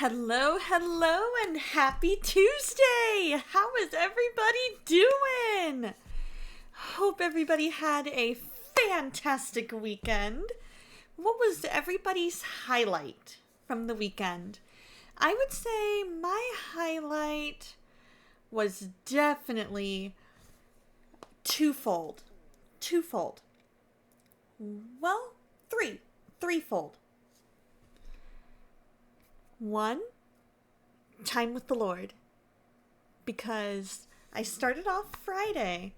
Hello, hello, and happy Tuesday! How is everybody doing? Hope everybody had a fantastic weekend. What was everybody's highlight from the weekend? I would say my highlight was definitely twofold. Well, threefold. One, time with the Lord. Because I started off Friday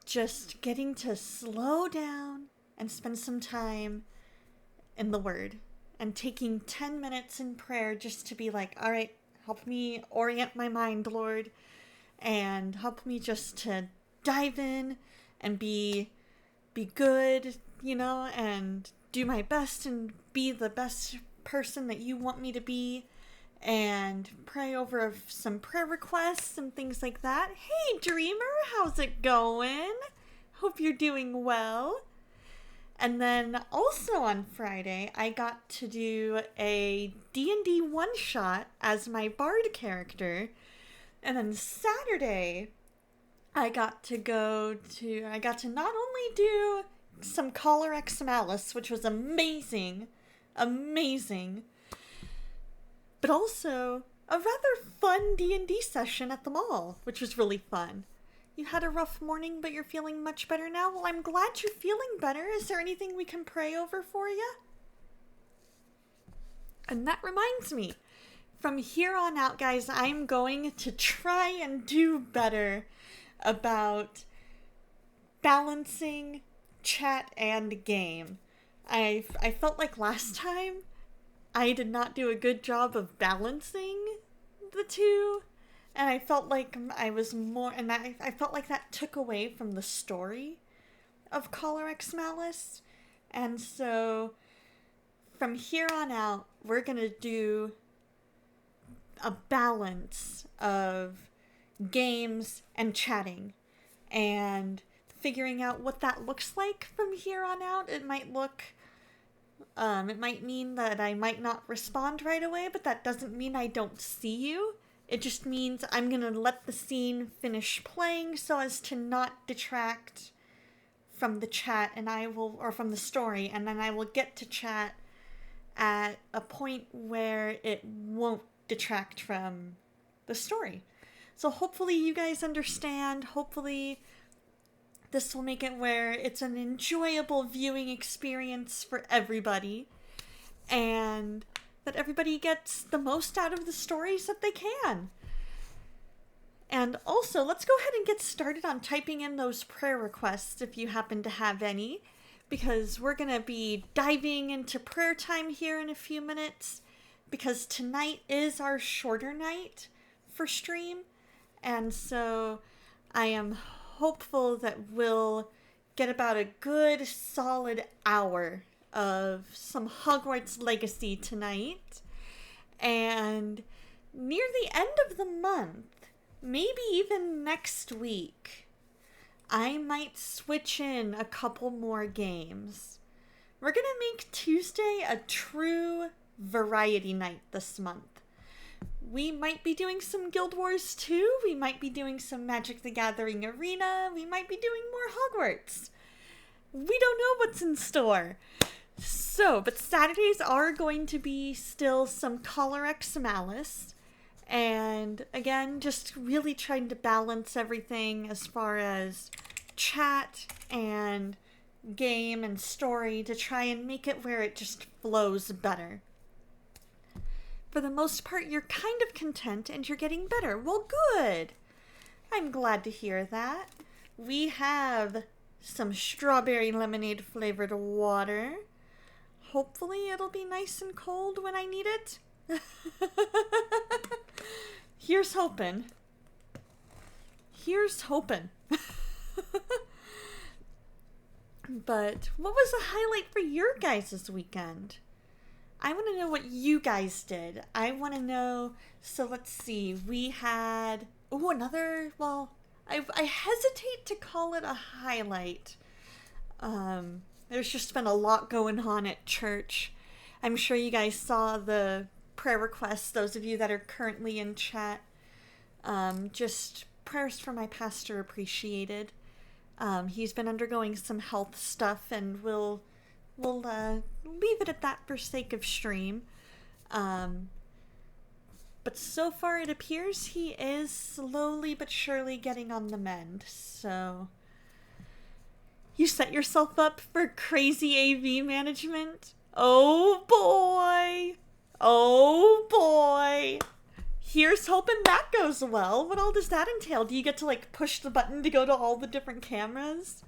just getting to slow down and spend some time in the Word. And taking 10 minutes in prayer just to be like, all right, help me orient my mind, Lord. And help me just to dive in and be good, and do my best and be the best person that you want me to be, and pray over some prayer requests and things like that. Hey Dreamer, how's it going? Hope you're doing well. And then also on Friday, I got to do a D&D one-shot as my bard character. And then Saturday, I got to not only do some Collar X Malice, which was amazing, but also a rather fun D&D session at the mall, which was really fun. You had a rough morning, but you're feeling much better now? Well, I'm glad you're feeling better. Is there anything we can pray over for you? And that reminds me, from here on out, guys, I'm going to try and do better about balancing chat and game. I felt like last time I did not do a good job of balancing the two, and I felt like I felt like that took away from the story of Collar X Malice. And so from here on out, we're gonna do a balance of games and chatting, and figuring out what that looks like from here on out. It might mean that I might not respond right away, but that doesn't mean I don't see you. It just means I'm gonna let the scene finish playing so as to not detract from the chat, or from the story, and then I will get to chat at a point where it won't detract from the story. So hopefully you guys understand. Hopefully this will make it where it's an enjoyable viewing experience for everybody, and that everybody gets the most out of the stories that they can. And also, let's go ahead and get started on typing in those prayer requests if you happen to have any, because we're going to be diving into prayer time here in a few minutes, because tonight is our shorter night for stream, and so I am hopeful that we'll get about a good solid hour of some Hogwarts Legacy tonight. And near the end of the month, maybe even next week, I might switch in a couple more games. We're gonna make Tuesday a true variety night this month. We might be doing some Guild Wars 2, we might be doing some Magic the Gathering Arena, we might be doing more Hogwarts. We don't know what's in store. So, but Saturdays are going to be still some Collar X Malice. And again, just really trying to balance everything as far as chat and game and story to try and make it where it just flows better. For the most part, you're kind of content and you're getting better. Well, good. I'm glad to hear that. We have some strawberry lemonade flavored water. Hopefully it'll be nice and cold when I need it. Here's hoping. But what was the highlight for your guys' weekend? I want to know what you guys did. I want to know. So let's see. We had I hesitate to call it a highlight. There's just been a lot going on at church. I'm sure you guys saw the prayer requests, those of you that are currently in chat. Just prayers for my pastor appreciated. He's been undergoing some health stuff, and we'll leave it at that for sake of stream. But so far it appears he is slowly but surely getting on the mend, so... You set yourself up for crazy AV management? Oh boy! Oh boy! Here's hoping that goes well. What all does that entail? Do you get to, like, push the button to go to all the different cameras?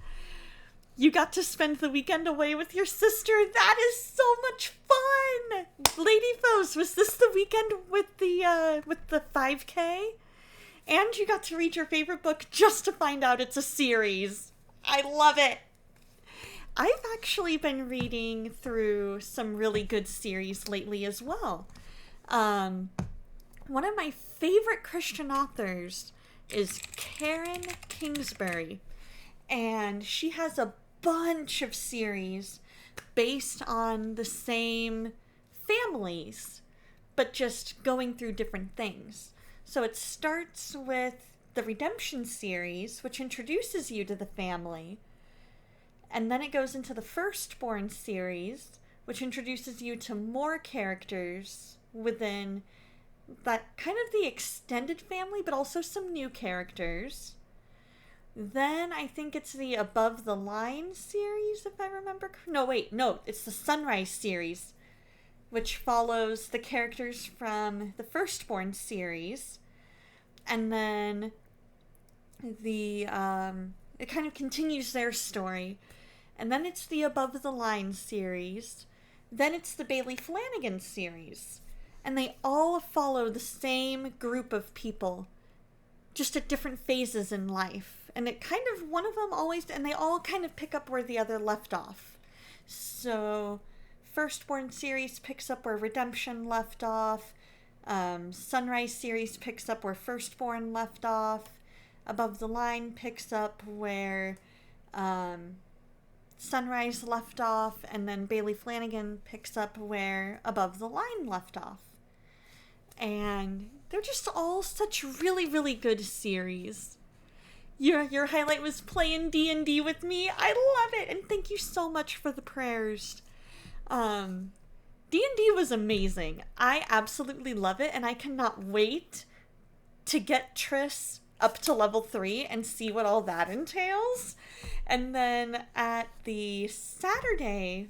You got to spend the weekend away with your sister. That is so much fun! Lady Foes, was this the weekend with the 5K? And you got to read your favorite book just to find out it's a series. I love it! I've actually been reading through some really good series lately as well. One of my favorite Christian authors is Karen Kingsbury, and she has a bunch of series based on the same families, but just going through different things. So it starts with the Redemption series, which introduces you to the family. And then it goes into the Firstborn series, which introduces you to more characters within that kind of the extended family, but also some new characters. Then I think it's the Above the Line series, if I remember. No, it's the Sunrise series, which follows the characters from the Firstborn series. And then it kind of continues their story. And then it's the Above the Line series. Then it's the Bailey Flanagan series. And they all follow the same group of people, just at different phases in life. And it kind of, one of them always, and they all kind of pick up where the other left off. So, Firstborn series picks up where Redemption left off. Sunrise series picks up where Firstborn left off. Above the Line picks up where Sunrise left off, and then Bailey Flanagan picks up where Above the Line left off. And they're just all such really, really good series. Your highlight was playing D&D with me. I love it, and thank you so much for the prayers. D&D was amazing. I absolutely love it, and I cannot wait to get Triss up to level 3 and see what all that entails. And then at the Saturday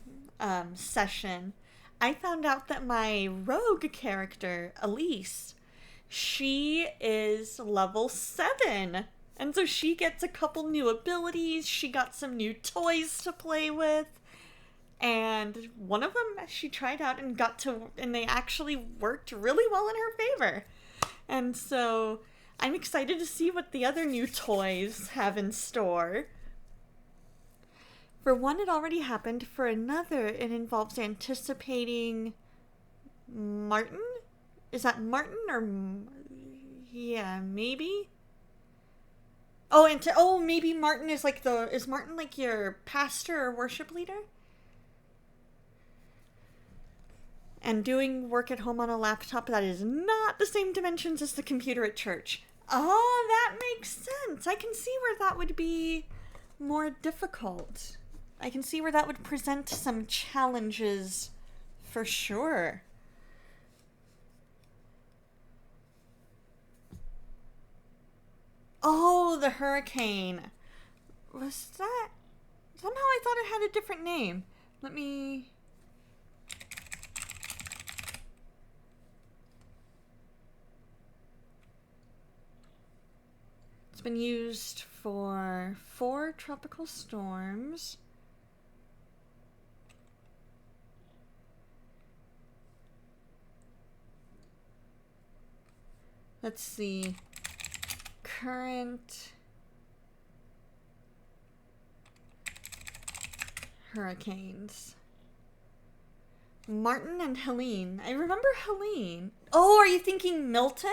session, I found out that my rogue character, Elise, she is level 7. And so she gets a couple new abilities, she got some new toys to play with, and one of them she tried out and and they actually worked really well in her favor. And so I'm excited to see what the other new toys have in store. For one, it already happened. For another, it involves anticipating Martin? Is that Martin or... Yeah, maybe? Oh, maybe Martin is like is Martin like your pastor or worship leader? And doing work at home on a laptop that is not the same dimensions as the computer at church. Oh, that makes sense. I can see where that would be more difficult. I can see where that would present some challenges for sure. Oh, the hurricane. Was that... Somehow I thought it had a different name. Let me... It's been used for 4 tropical storms. Let's see. Current hurricanes. Martin and Helene. I remember Helene. Oh, are you thinking Milton?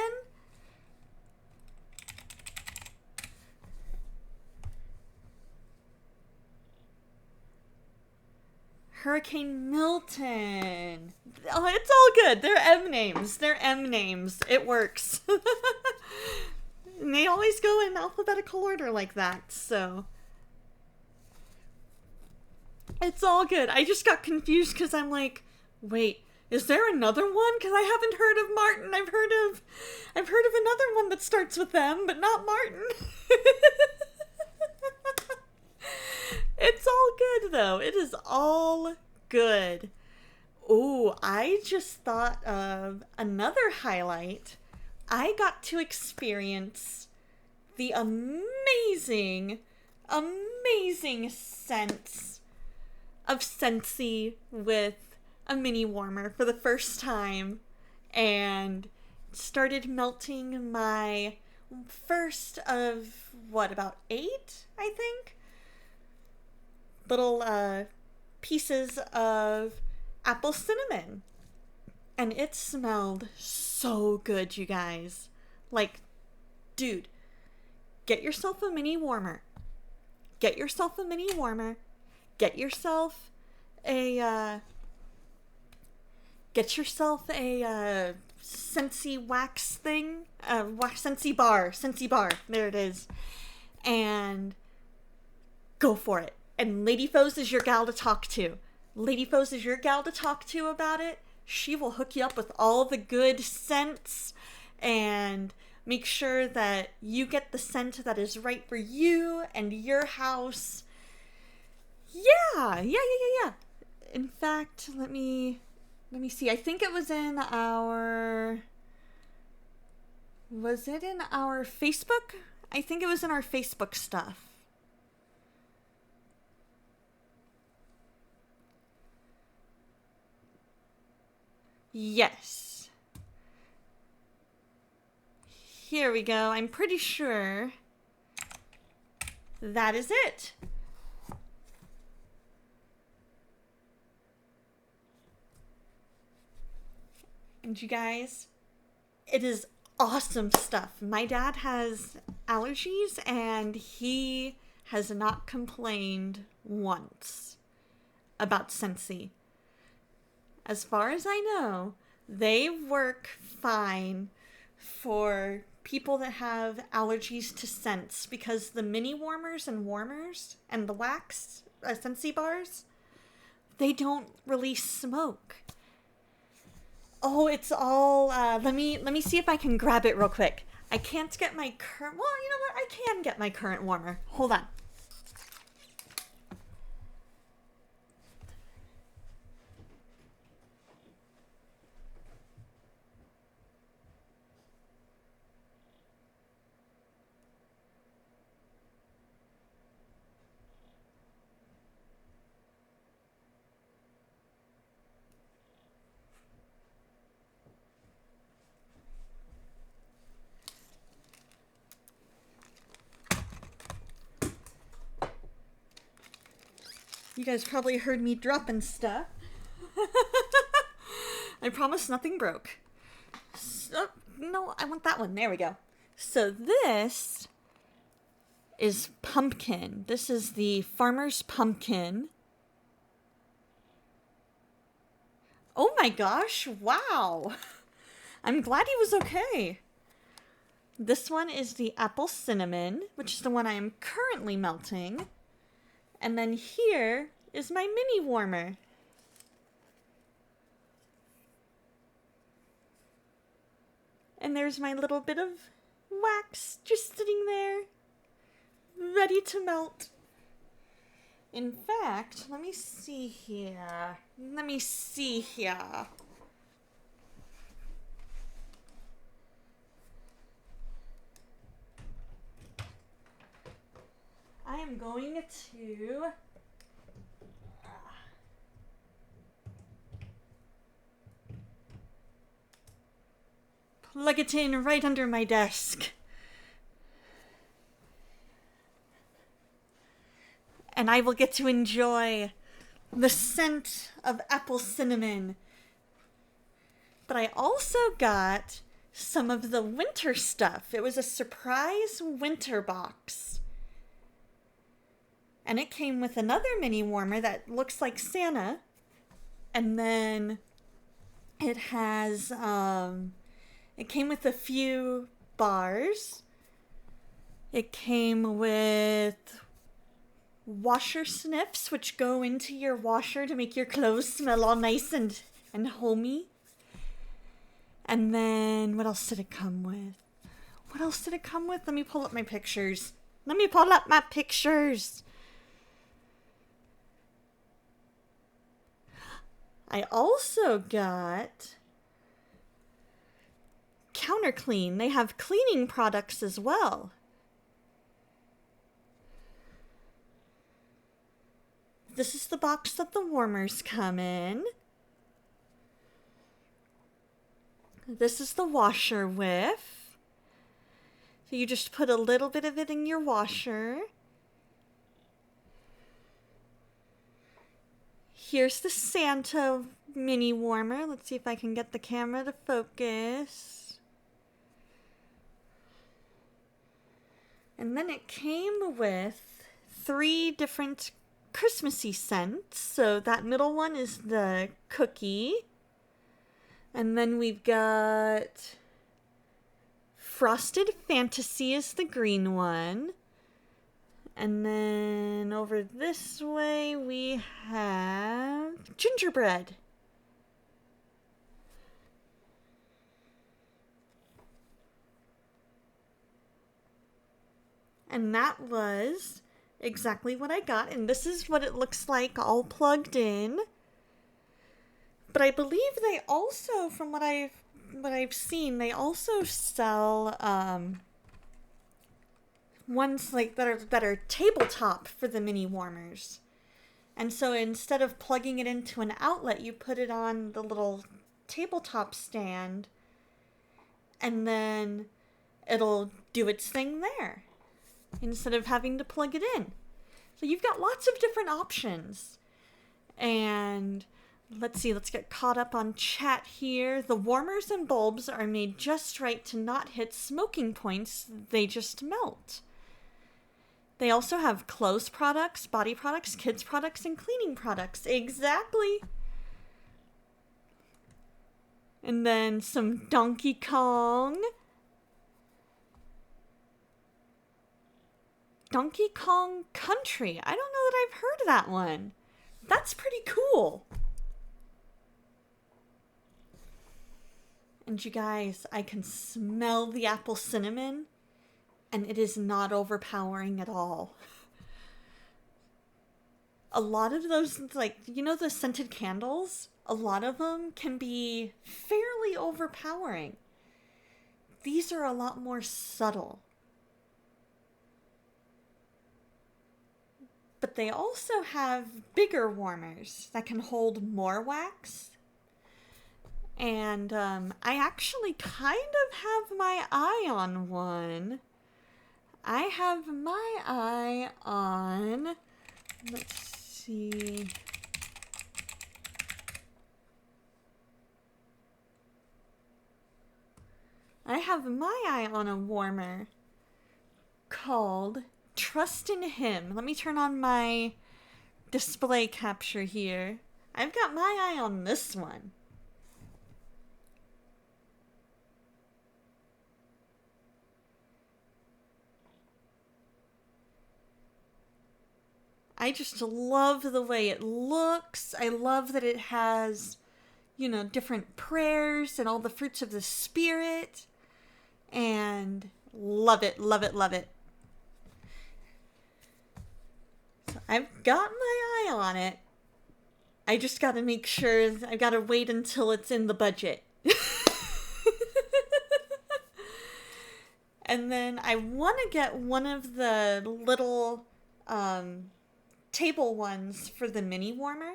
Hurricane Milton. Oh, it's all good. They're M names. They're M names. It works. And they always go in alphabetical order like that, so it's all good. I just got confused because I'm like, wait, is there another one? Because I haven't heard of Martin. I've heard of another one that starts with M, but not Martin. It's all good, though. It is all good. Oh, I just thought of another highlight. I got to experience the amazing sense of Scentsy with a mini warmer for the first time, and started melting my first of, about 8, I think? Little pieces of apple cinnamon. And it smelled so good, you guys. Like, dude, get yourself a mini warmer. Get yourself a mini warmer. Get yourself a Scentsy wax thing. Scentsy bar. There it is. And go for it. And Lady Foes is your gal to talk to. Lady Foes is your gal to talk to about it. She will hook you up with all the good scents and make sure that you get the scent that is right for you and your house. Yeah. In fact, let me see. I think it was in our... Was it in our Facebook? I think it was in our Facebook stuff. Yes. Here we go. I'm pretty sure that is it. And you guys, it is awesome stuff. My dad has allergies and he has not complained once about Scentsy. As far as I know, they work fine for people that have allergies to scents, because the mini warmers and the wax Scentsy bars, they don't release smoke. Oh, it's all, let me see if I can grab it real quick. I can't get my current, well, you know what, I can get my current warmer. Hold on. You guys probably heard me dropping stuff. I promise nothing broke. No, I want that one. There we go. So this is pumpkin. This is the farmer's pumpkin. Oh my gosh, wow. I'm glad he was okay. This one is the apple cinnamon, which is the one I am currently melting. And then here is my mini warmer. And there's my little bit of wax just sitting there, ready to melt. In fact, let me see here. I am going to plug it in right under my desk. And I will get to enjoy the scent of apple cinnamon. But I also got some of the winter stuff. It was a surprise winter box. And it came with another mini warmer that looks like Santa And then it has, it came with a few bars. It came with washer sniffs, which go into your washer to make your clothes smell all nice and homey. And then, what else did it come with? What else did it come with? Let me pull up my pictures. I also got Counter Clean. They have cleaning products as well. This is the box that the warmers come in. This is the washer whiff. So you just put a little bit of it in your washer. Here's the Santa mini warmer. Let's see if I can get the camera to focus. And then it came with 3 different Christmassy scents. So that middle one is the cookie. And then we've got Frosted Fantasy is the green one. And then over this way we have gingerbread. And that was exactly what I got. And this is what it looks like all plugged in. But I believe they also, from what I've seen, they also sell ones like that are tabletop for the mini warmers. And so instead of plugging it into an outlet, you put it on the little tabletop stand, and then it'll do its thing there instead of having to plug it in. So you've got lots of different options. And let's see, let's get caught up on chat here. The warmers and bulbs are made just right to not hit smoking points. They just melt. They also have clothes products, body products, kids products, and cleaning products. Exactly. And then some Donkey Kong. Donkey Kong Country. I don't know that I've heard of that one. That's pretty cool. And you guys, I can smell the apple cinnamon, and it is not overpowering at all. A lot of those, like, you know, the scented candles? A lot of them can be fairly overpowering. These are a lot more subtle. But they also have bigger warmers that can hold more wax. And I actually kind of have my eye on one. I have my eye on, let's see. I have my eye on a warmer called Trust in Him. Let me turn on my display capture here. I've got my eye on this one. I just love the way it looks. I love that it has, you know, different prayers and all the fruits of the Spirit. And love it, love it, love it. So I've got my eye on it. I just got to make sure, I've got to wait until it's in the budget. And then I want to get one of the little table ones for the mini warmer.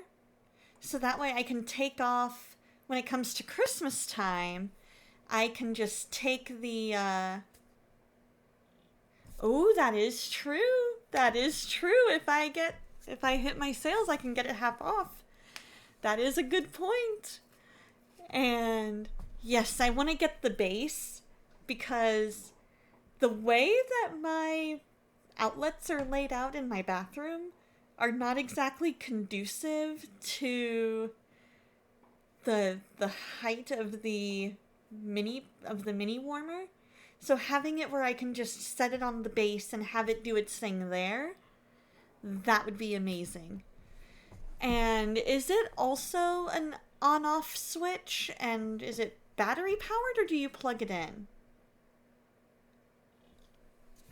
So that way I can take off, when it comes to Christmas time, I can just take the, oh, that is true. That is true. If I hit my sales, I can get it half off. That is a good point. And yes, I want to get the base because the way that my outlets are laid out in my bathroom are not exactly conducive to the height of the mini warmer. So having it where I can just set it on the base and have it do its thing there, that would be amazing. And is it also an on-off switch? And is it battery powered, or do you plug it in?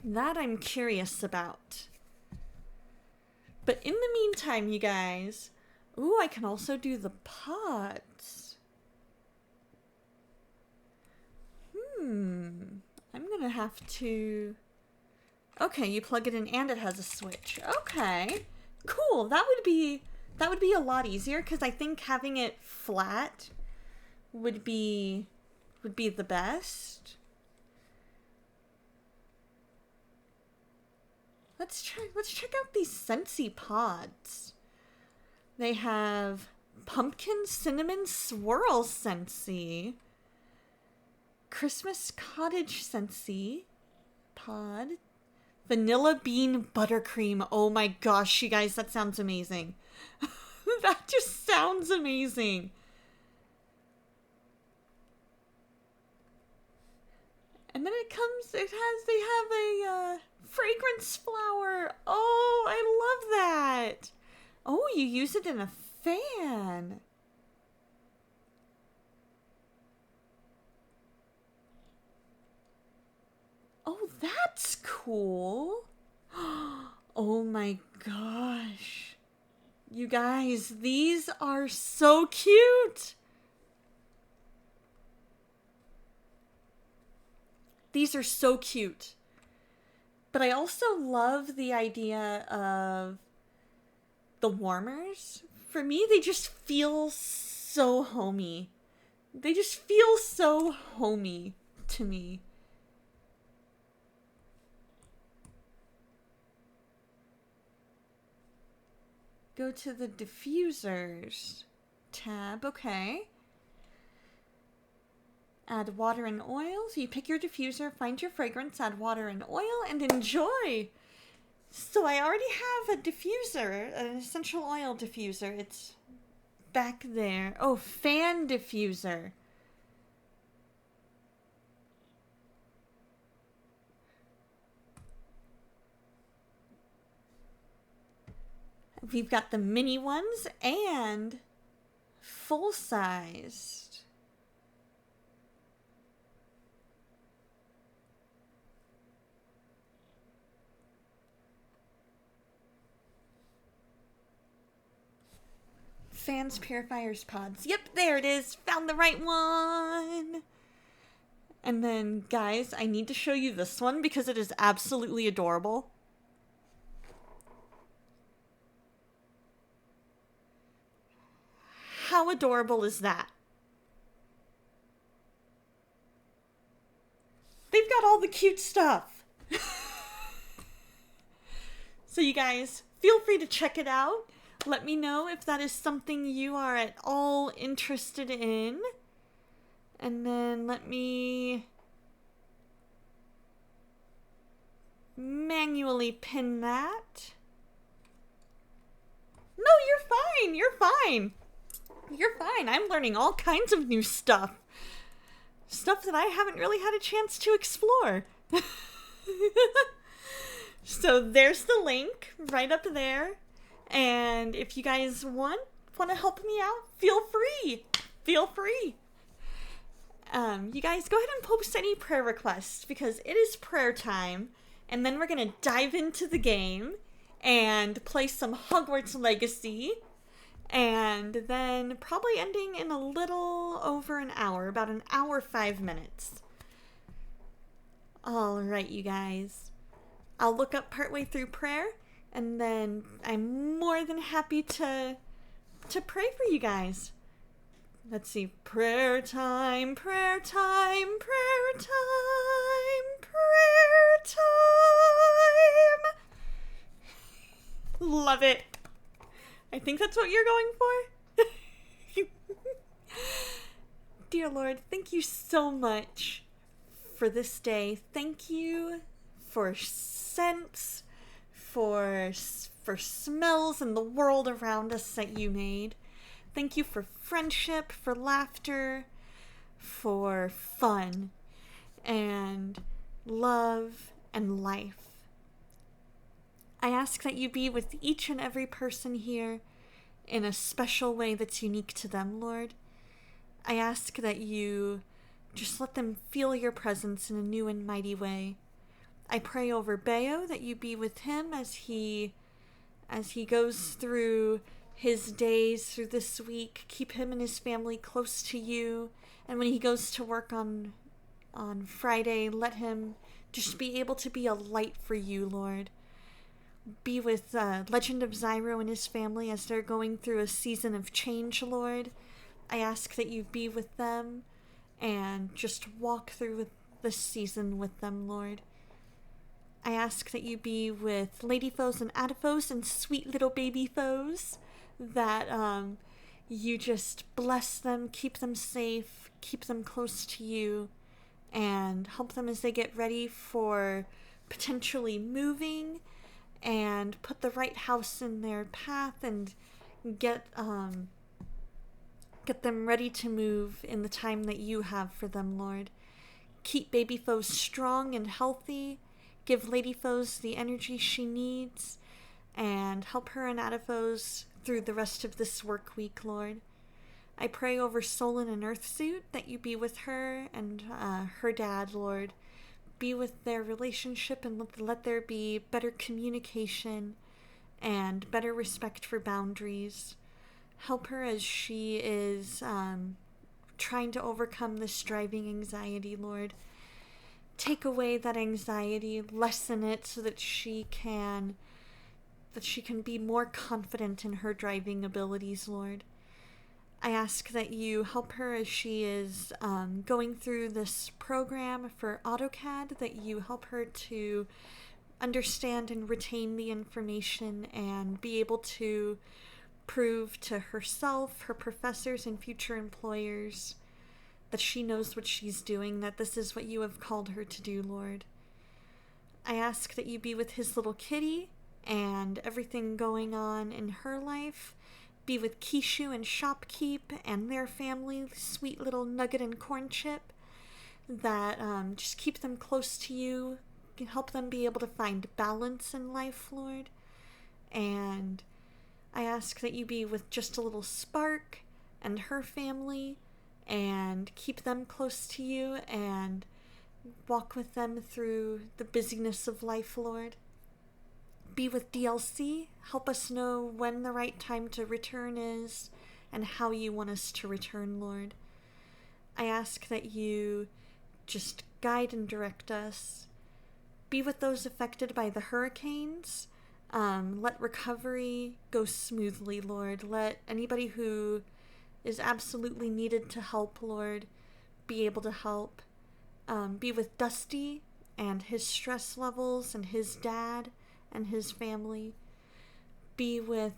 That I'm curious about. But in the meantime, you guys, ooh, I can also do the pods. I'm gonna have to... Okay, you plug it in and it has a switch. Okay, cool. That would be a lot easier, because I think having it flat would be the best. Let's check out these Scentsy pods. They have pumpkin cinnamon swirl Scentsy, Christmas cottage Scentsy pod, vanilla bean buttercream. Oh my gosh, you guys, that sounds amazing. That just sounds amazing. And then they have a fragrance flower. Oh, I love that. Oh, you use it in a fan. Oh, that's cool. Oh my gosh. You guys, these are so cute. These are so cute. But I also love the idea of the warmers. For me, they just feel so homey. They just feel so homey to me. Go to the diffusers tab. Okay. Add water and oil. So you pick your diffuser, find your fragrance, add water and oil, and enjoy. So I already have a diffuser, an essential oil diffuser. It's back there. Oh, fan diffuser. We've got the mini ones and full-sized. Fans, purifiers, pods. Yep, there it is. Found the right one. And then, guys, I need to show you this one because it is absolutely adorable. How adorable is that? They've got all the cute stuff. So you guys, feel free to check it out. Let me know if that is something you are at all interested in. And then let me manually pin that. No, you're fine. You're fine. You're fine. I'm learning all kinds of new stuff. Stuff that I haven't really had a chance to explore. So there's the link right up there. And if you guys want to help me out, feel free. Feel free. You guys, go ahead and post any prayer requests because it is prayer time. And then we're going to dive into the game and play some Hogwarts Legacy. And then probably ending in a little over an hour, about an hour, 5 minutes. All right, you guys. I'll look up partway through prayer, and then I'm more than happy to pray for you guys. Let's see. Prayer time, prayer time, prayer time, prayer time. Love it. I think that's what you're going for. Dear Lord, thank you so much for this day. Thank you for scents, for smells and the world around us that you made. Thank you for friendship, for laughter, for fun, and love and life. I ask that you be with each and every person here in a special way that's unique to them, Lord. I ask that you just let them feel your presence in a new and mighty way. I pray over Bayo that you be with him as he goes through his days through this week. Keep him and his family close to you. And when he goes to work on Friday, let him just be able to be a light for you, Lord. Be with Legend of Zyro and his family as they're going through a season of change, Lord. I ask that you be with them and just walk through this season with them, Lord. I ask that you be with Lady Foes and Adiphoes and sweet little baby foes, that you just bless them, keep them safe, keep them close to you, and help them as they get ready for potentially moving, and put the right house in their path, and get them ready to move in the time that you have for them, Lord. Keep baby foes strong and healthy. Give Lady Foes the energy she needs, and help her and Adiphoes through the rest of this work week, Lord. I pray over Solon and Earthsuit that you be with her and her dad, Lord. Be with their relationship and let there be better communication and better respect for boundaries. Help her as she is trying to overcome this driving anxiety, Lord. Take away that anxiety, lessen it so that she can be more confident in her driving abilities, Lord. I ask that you help her as she is going through this program for AutoCAD, that you help her to understand and retain the information and be able to prove to herself, her professors, and future employers that she knows what she's doing, that this is what you have called her to do, Lord. I ask that you be with his little kitty and everything going on in her life. Be with Kishu and Shopkeep and their family, sweet little Nugget and Corn Chip, that just keep them close to you, help them be able to find balance in life, Lord. And I ask that you be with just a little Spark and her family, and keep them close to you and walk with them through the busyness of life, Lord. Be with DLC. Help us know when the right time to return is and how you want us to return, Lord. I ask that you just guide and direct us. Be with those affected by the hurricanes. Let recovery go smoothly, Lord. Let anybody who is absolutely needed to help, Lord, be able to help. Be with Dusty and his stress levels and his dad and his family. Be with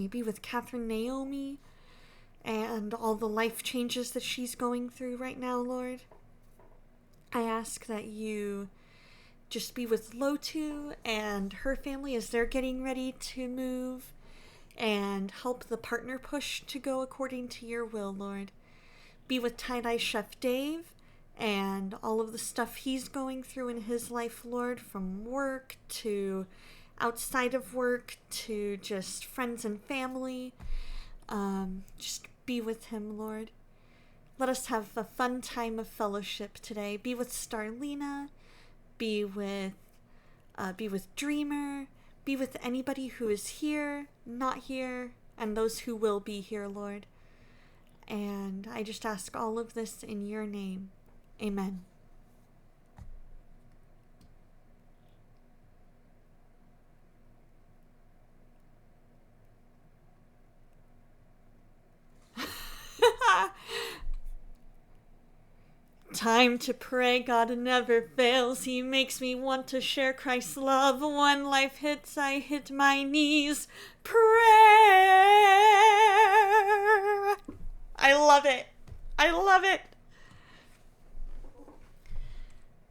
be with Catherine Naomi and all the life changes that she's going through right now, Lord. I ask that you just be with Lotu and her family as they're getting ready to move, and help the partner push to go according to your will, Lord. Be with Tie-Dye Chef Dave and all of the stuff he's going through in his life, Lord, from work to outside of work to just friends and family. Just be with him, Lord. Let us have a fun time of fellowship today. Be with Starlina. Be with Dreamer. Be with anybody who is here, not here, and those who will be here, Lord. And I just ask all of this in your name. Amen. Time to pray, God never fails. He makes me want to share Christ's love. When life hits, I hit my knees. Prayer. I love it. I love it.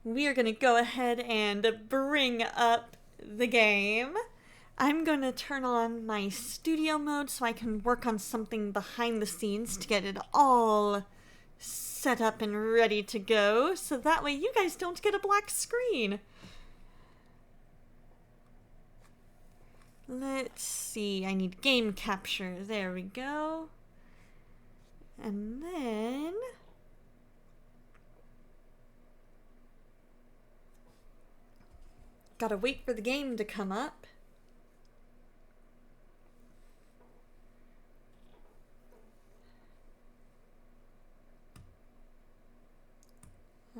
We are going to go ahead and bring up the game. I'm going to turn on my studio mode so I can work on something behind the scenes to get it all set up and ready to go, so that way you guys don't get a black screen. Let's see, I need game capture. There we go. And then gotta wait for the game to come up.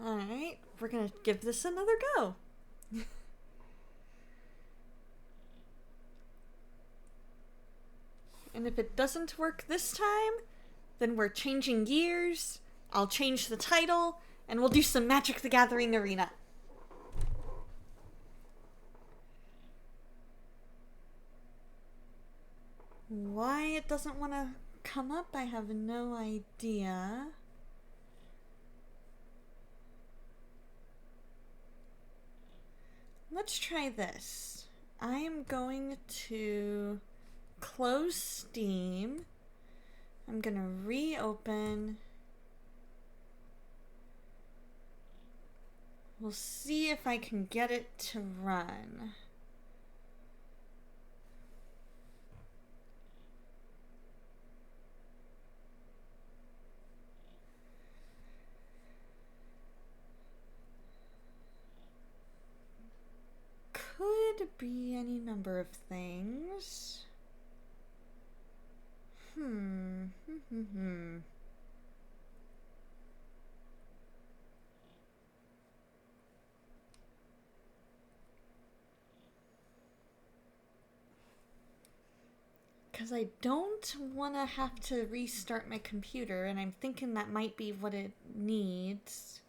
Alright, we're gonna give this another go. And if it doesn't work this time, then we're changing gears. I'll change the title, and we'll do some Magic the Gathering Arena. Why it doesn't want to come up, I have no idea. Let's try this. I am going to close Steam. I'm gonna reopen. We'll see if I can get it to run. Could be any number of things. Because I don't want to have to restart my computer, and I'm thinking that might be what it needs.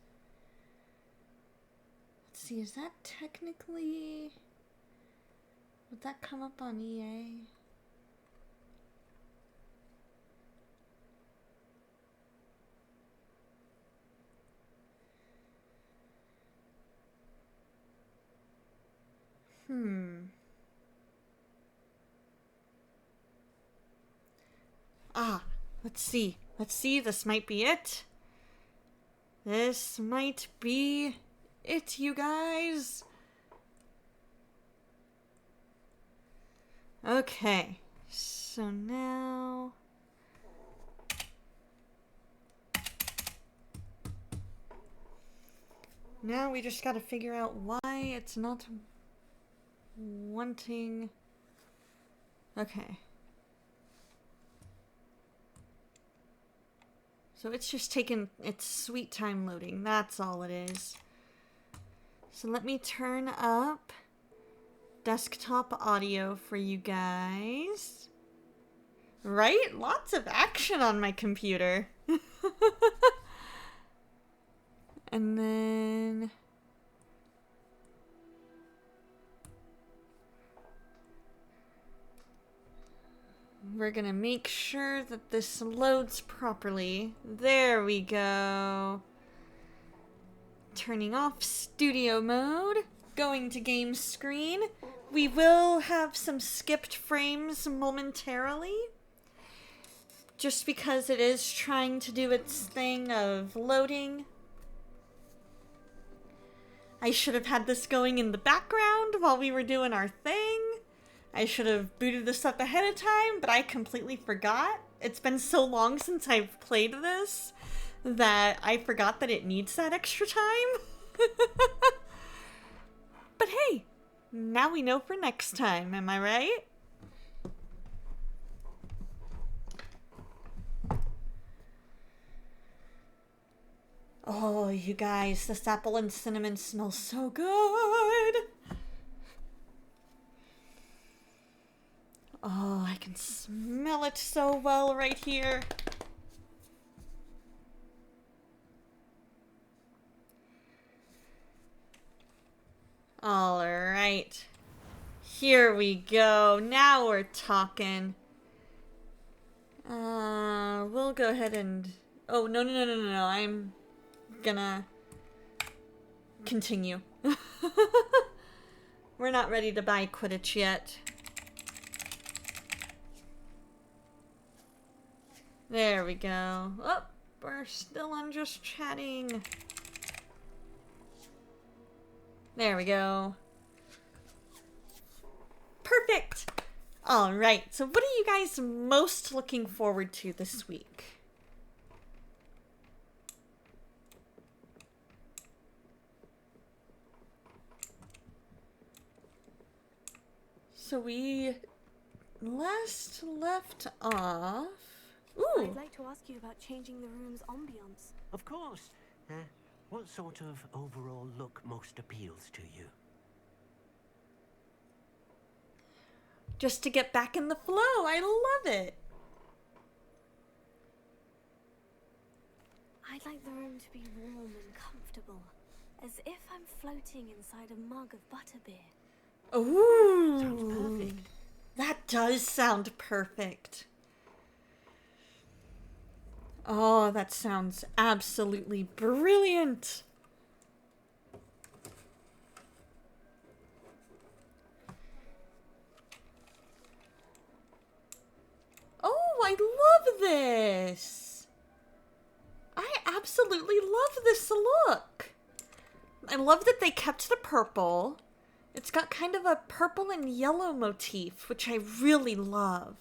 Let's see, is that technically... would that come up on EA? Let's see. Let's see, this might be it. This might be it, you guys. Okay, so now... now we just gotta figure out why it's not wanting... okay. So it's just taking its sweet time loading. That's all it is. So let me turn up desktop audio for you guys. Right? Lots of action on my computer. And then... we're gonna make sure that this loads properly. There we go. Turning off studio mode. Going to game screen. We will have some skipped frames momentarily. Just because it is trying to do its thing of loading. I should have had this going in the background while we were doing our thing. I should have booted this up ahead of time, but I completely forgot. It's been so long since I've played this that I forgot that it needs that extra time. But hey, now we know for next time, am I right? Oh, you guys, this apple and cinnamon smells so good. Oh, I can smell it so well right here. All right. Here we go. Now we're talking. We'll go ahead and... oh, no. I'm gonna continue. We're not ready to buy Quidditch yet. There we go. Oh, we're still on just chatting. There we go. Perfect! Alright, so what are you guys most looking forward to this week? So we last left off... Ooh! I'd like to ask you about changing the room's ambience. Of course. What sort of overall look most appeals to you? Just to get back in the flow. I love it. I'd like the room to be warm and comfortable, as if I'm floating inside a mug of butterbeer. Ooh. Sounds perfect. That does sound perfect. Oh, that sounds absolutely brilliant. Oh, I love this. I absolutely love this look. I love that they kept the purple. It's got kind of a purple and yellow motif, which I really love.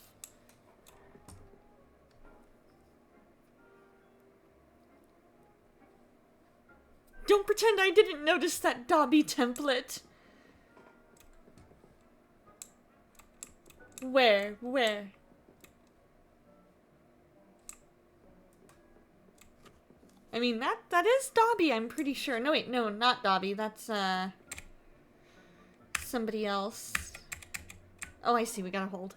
Don't pretend I didn't notice that Dobby template. Where? I mean, that is Dobby, I'm pretty sure. No, wait, no, not Dobby. That's, somebody else. Oh, I see, we gotta hold.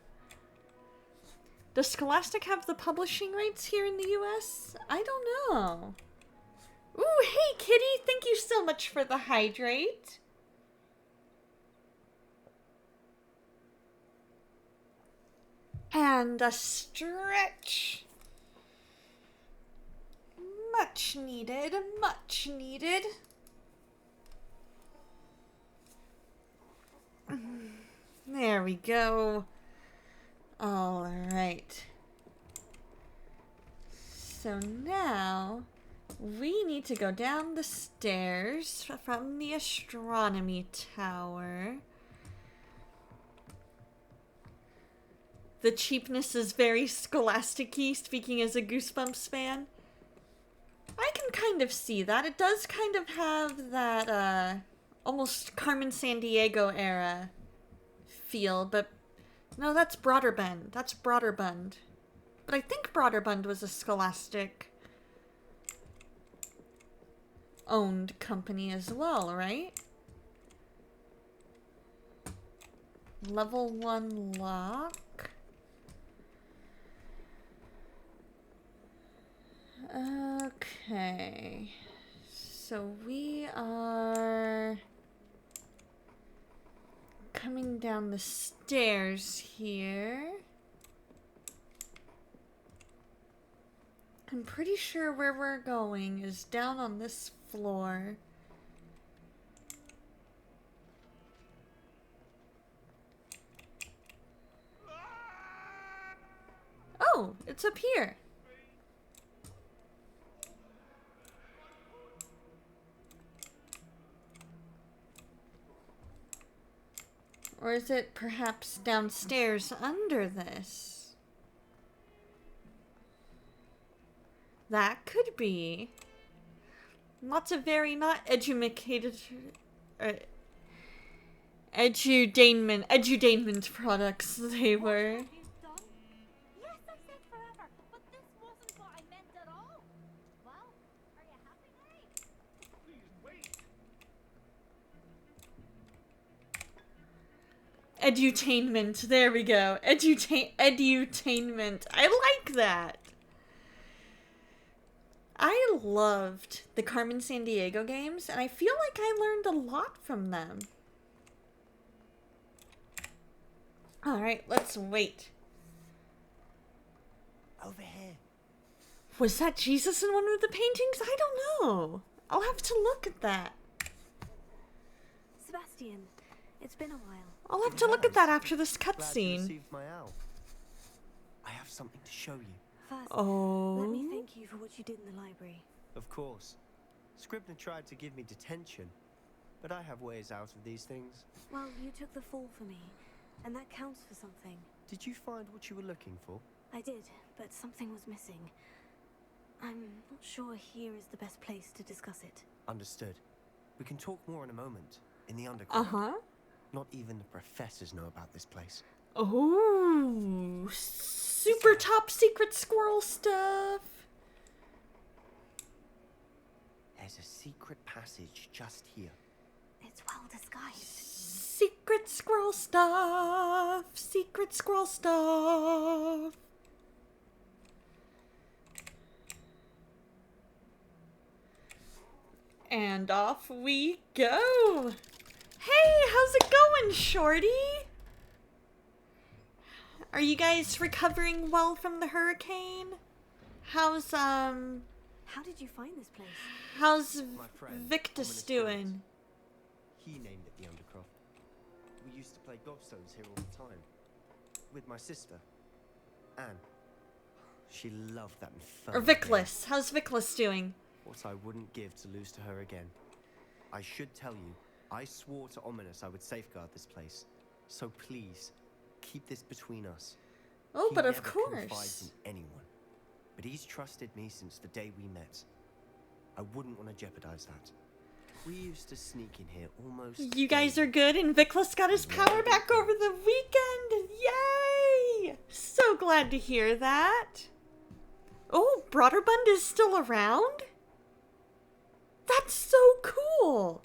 Does Scholastic have the publishing rights here in the US? I don't know. Ooh, hey, Kitty! Thank you so much for the hydrate. And a stretch. Much needed, much needed. There we go. All right. So now we need to go down the stairs from the astronomy tower. The cheapness is very Scholastic-y, speaking as a Goosebumps fan. I can kind of see that. It does kind of have that, almost Carmen Sandiego era feel, but no, that's Broderbund. That's Broderbund. But I think Broderbund was a Scholastic owned company as well, right? Level 1 lock. Okay. So we are coming down the stairs here. I'm pretty sure where we're going is down on this floor. Oh, it's up here. Or is it perhaps downstairs under this? That could be. Lots of very not educated, edutainment products they were. Yes, I said forever, but this wasn't what I meant at all. Well, are you happy now? Please wait. Edutainment. There we go. Edutainment. I like that. I loved the Carmen Sandiego games, and I feel like I learned a lot from them. Alright, let's wait. Over here. Was that Jesus in one of the paintings? I don't know. I'll have to look at that. Sebastian, it's been a while. I'll have to look at that after this Glad you cutscene. received my owl. I have something to show you. First, Oh. let me thank you for what you did in the library. Of course. Scribner tried to give me detention, but I have ways out of these things. Well, you took the fall for me, and that counts for something. Did you find what you were looking for? I did, but something was missing. I'm not sure here is the best place to discuss it. Understood. We can talk more in a moment, in the underground. Uh-huh. Not even the professors know about this place. Oh, super top secret squirrel stuff. There's a secret passage just here. It's well disguised. Secret squirrel stuff. Secret squirrel stuff. And off we go. Hey, how's it going, Shorty? Are you guys recovering well from the hurricane? How's How did you find this place? how's My friend, Victus Ominous doing? Fields. He named it the Undercroft. We used to play gobstones here all the time. With my sister, Anne. She loved that infernal Or game. Vicless. How's Vicless doing? What I wouldn't give to lose to her again. I should tell you, I swore to Ominous I would safeguard this place. So please, keep this between us. Oh, He but of never course. confides in anyone. But he's trusted me since the day we met. I wouldn't want to jeopardize that. We used to sneak in here almost You guys daily. are good, and Vicless got his power back over the weekend. Yay! So glad to hear that. Oh, Broderbund is still around? That's so cool.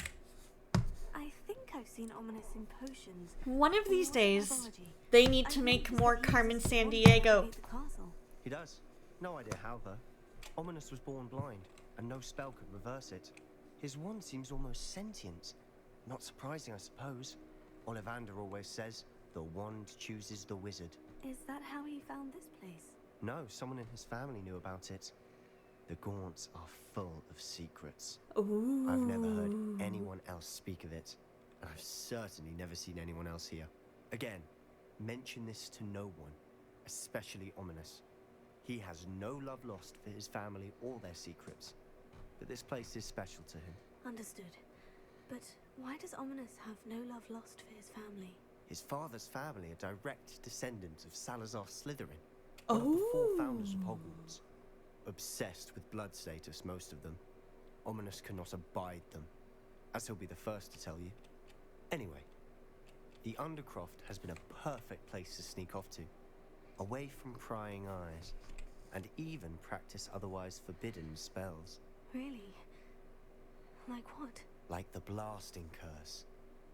I think I've seen Ominous in potions. One of or these days, herbology. they need I to make noticed more that he Carmen uses San wand to Diego. navigate the castle. He does. No idea how, though. Ominous was born blind, and no spell could reverse it. His wand seems almost sentient. Not surprising, I suppose. Ollivander always says, the wand chooses the wizard. Is that how he found this place? No, someone in his family knew about it. The Gaunts are full of secrets. Ooh. I've never heard anyone else speak of it, and I've certainly never seen anyone else here. Again, mention this to no one, especially Ominous. He has no love lost for his family or their secrets, but this place is special to him. Understood. But why does Ominous have no love lost for his family? His father's family are direct descendants of Salazar Slytherin, one of the four founders of Hogwarts. Obsessed with blood status, most of them. Ominous cannot abide them, as he'll be the first to tell you. Anyway, the Undercroft has been a perfect place to sneak off to, away from prying eyes, and even practice otherwise forbidden spells, Really? Like what? like the blasting curse.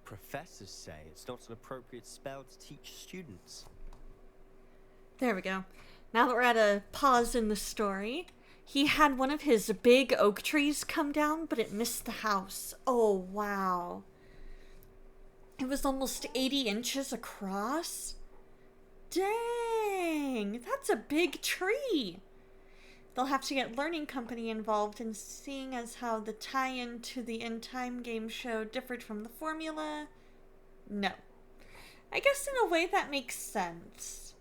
Professors say it's not an appropriate spell to teach students. There we go. Now that we're at a pause in the story, he had one of his big oak trees come down, but it missed the house. Oh, wow. It was almost 80 inches across. Dang, that's a big tree. They'll have to get Learning Company involved, and seeing as how the tie-in to the In Time game show differed from the formula, no. I guess in a way that makes sense.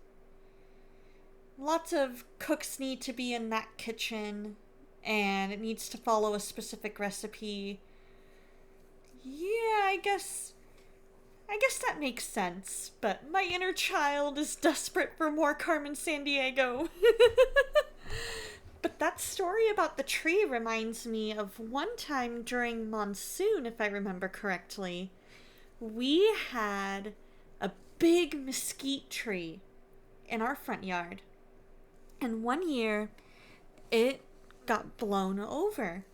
Lots of cooks need to be in that kitchen, and it needs to follow a specific recipe. Yeah, I guess that makes sense, but my inner child is desperate for more Carmen San Diego. But that story about the tree reminds me of one time during monsoon, if I remember correctly. We had a big mesquite tree in our front yard. And one year, it got blown over.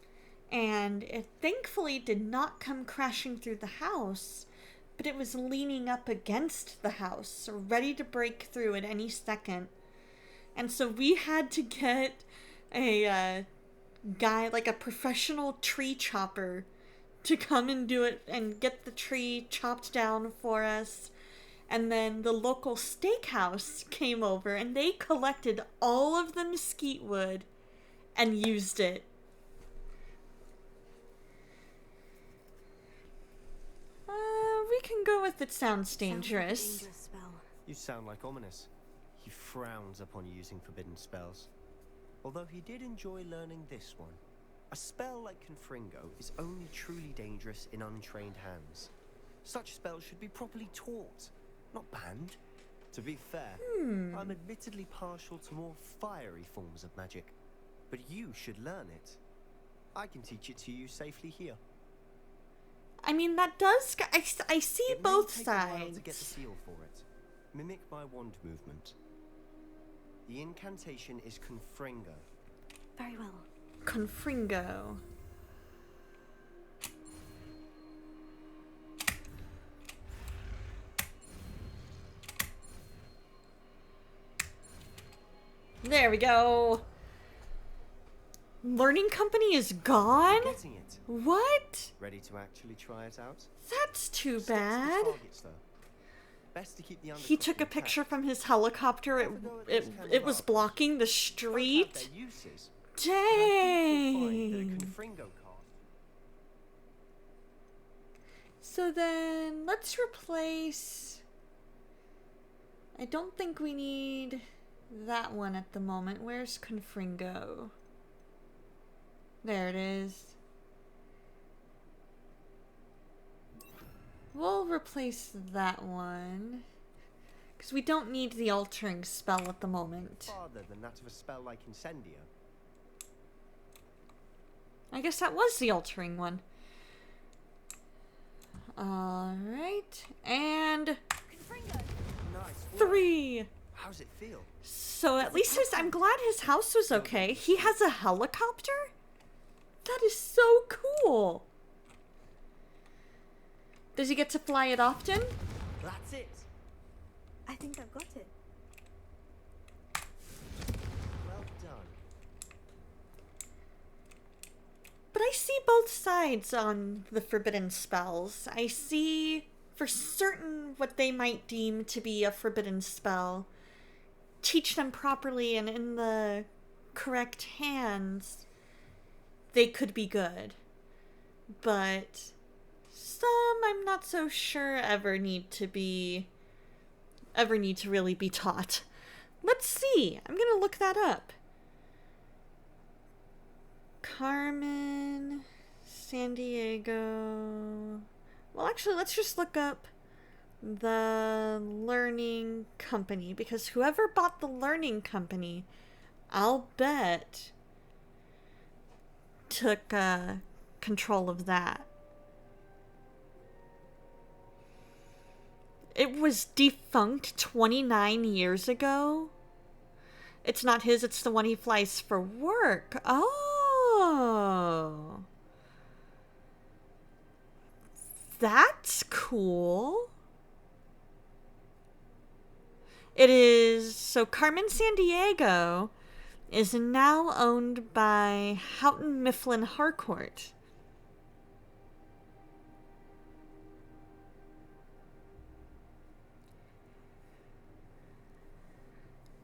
And it thankfully did not come crashing through the house, but it was leaning up against the house, ready to break through at any second. And so we had to get a guy, like a professional tree chopper, to come and do it and get the tree chopped down for us. And then the local steakhouse came over and they collected all of the mesquite wood and used it. We can go with it sounds dangerous. Sounds like a dangerous spell. You sound like Ominous. He frowns upon using forbidden spells. Although he did enjoy learning this one. A spell like Confringo is only truly dangerous in untrained hands. Such spells should be properly taught, not banned. To be fair, I'm admittedly partial to more fiery forms of magic, but you should learn it. I can teach it to you safely here. I mean, that does... I see It may both take a while sides. to get the feel for it. Mimic my wand movement. The incantation is Confringo. Very well. Confringo. There we go. Learning company is gone? Getting it. What? Ready to actually try it out? That's too Stick to the bad. targets, though. Best to keep the He took a undercroft picture intact. from his helicopter. It was blocking the Both have street. their uses, but I think you'll find that a Dang. Confringo card. So then, let's replace... I don't think we need that one at the moment. Where's Confringo? There it is. We'll replace that one. Because we don't need the altering spell at the moment. Farther than that of a spell like Incendio. I guess that was the altering one. Alright. And Nice work. 3. How's it feel? So at least I'm glad his house was okay. He has a helicopter? That is so cool. Does he get to fly it often? That's it. I think I've got it. Well done. But I see both sides on the forbidden spells. I see for certain what they might deem to be a forbidden spell. Teach them properly and in the correct hands, they could be good. But some I'm not so sure ever need to really be taught. Let's see. I'm gonna look that up. Carmen, San Diego. Well, actually, let's just look up the learning company, because whoever bought the learning company, I'll bet, took control of that. It was defunct 29 years ago. It's not his, it's the one he flies for work. Oh. That's cool. It is... So Carmen Sandiego is now owned by Houghton Mifflin Harcourt.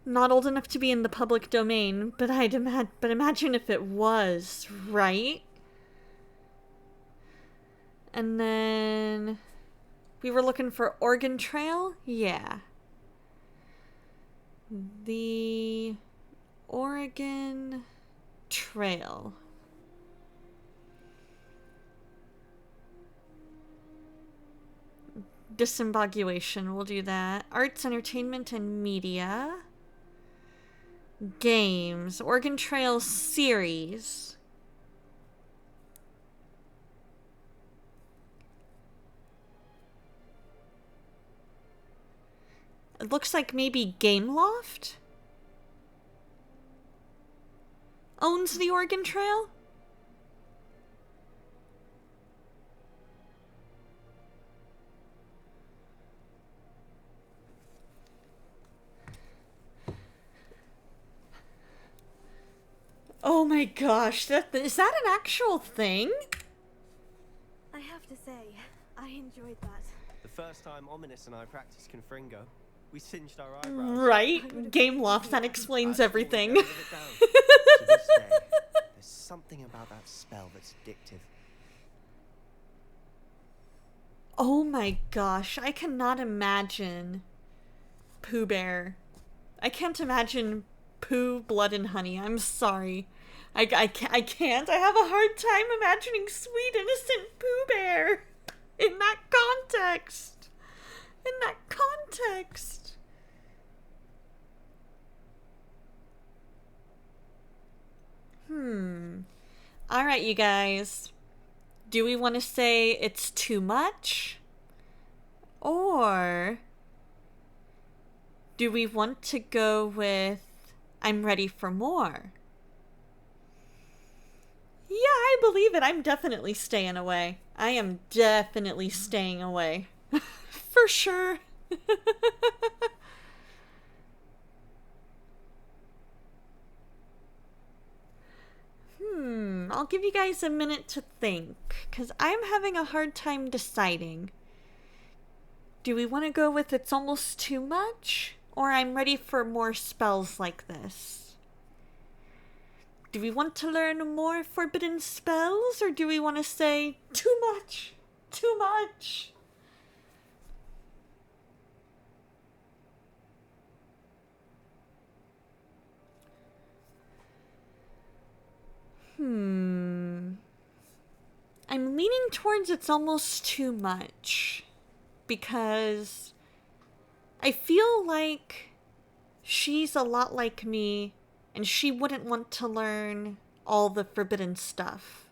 Not old enough to be in the public domain, but imagine if it was, right? And then we were looking for Oregon Trail? Yeah. The Oregon Trail. Disambiguation, we'll do that. Arts, entertainment, and media. Games. Oregon Trail series. It looks like maybe Gameloft owns the Oregon Trail. Oh my gosh, is that an actual thing? I have to say, I enjoyed that. The first time Ominous and I practiced Confringo, we singed our eyebrows. Right? Gameloft, that explains I everything. always live it down. To this day, there's something about that spell that's addictive. Oh my gosh, I cannot imagine Pooh Bear. I can't imagine poo, blood, and honey. I'm sorry. I can't. I have a hard time imagining sweet, innocent Pooh Bear in that context. In that context. Alright, you guys. Do we want to say it's too much? Or do we want to go with I'm ready for more? Yeah, I believe it. I'm definitely staying away. I am definitely staying away. For sure. I'll give you guys a minute to think, because I'm having a hard time deciding. Do we want to go with it's almost too much, or I'm ready for more spells like this? Do we want to learn more forbidden spells, or do we want to say too much? Too much? I'm leaning towards it's almost too much, because I feel like she's a lot like me, and she wouldn't want to learn all the forbidden stuff.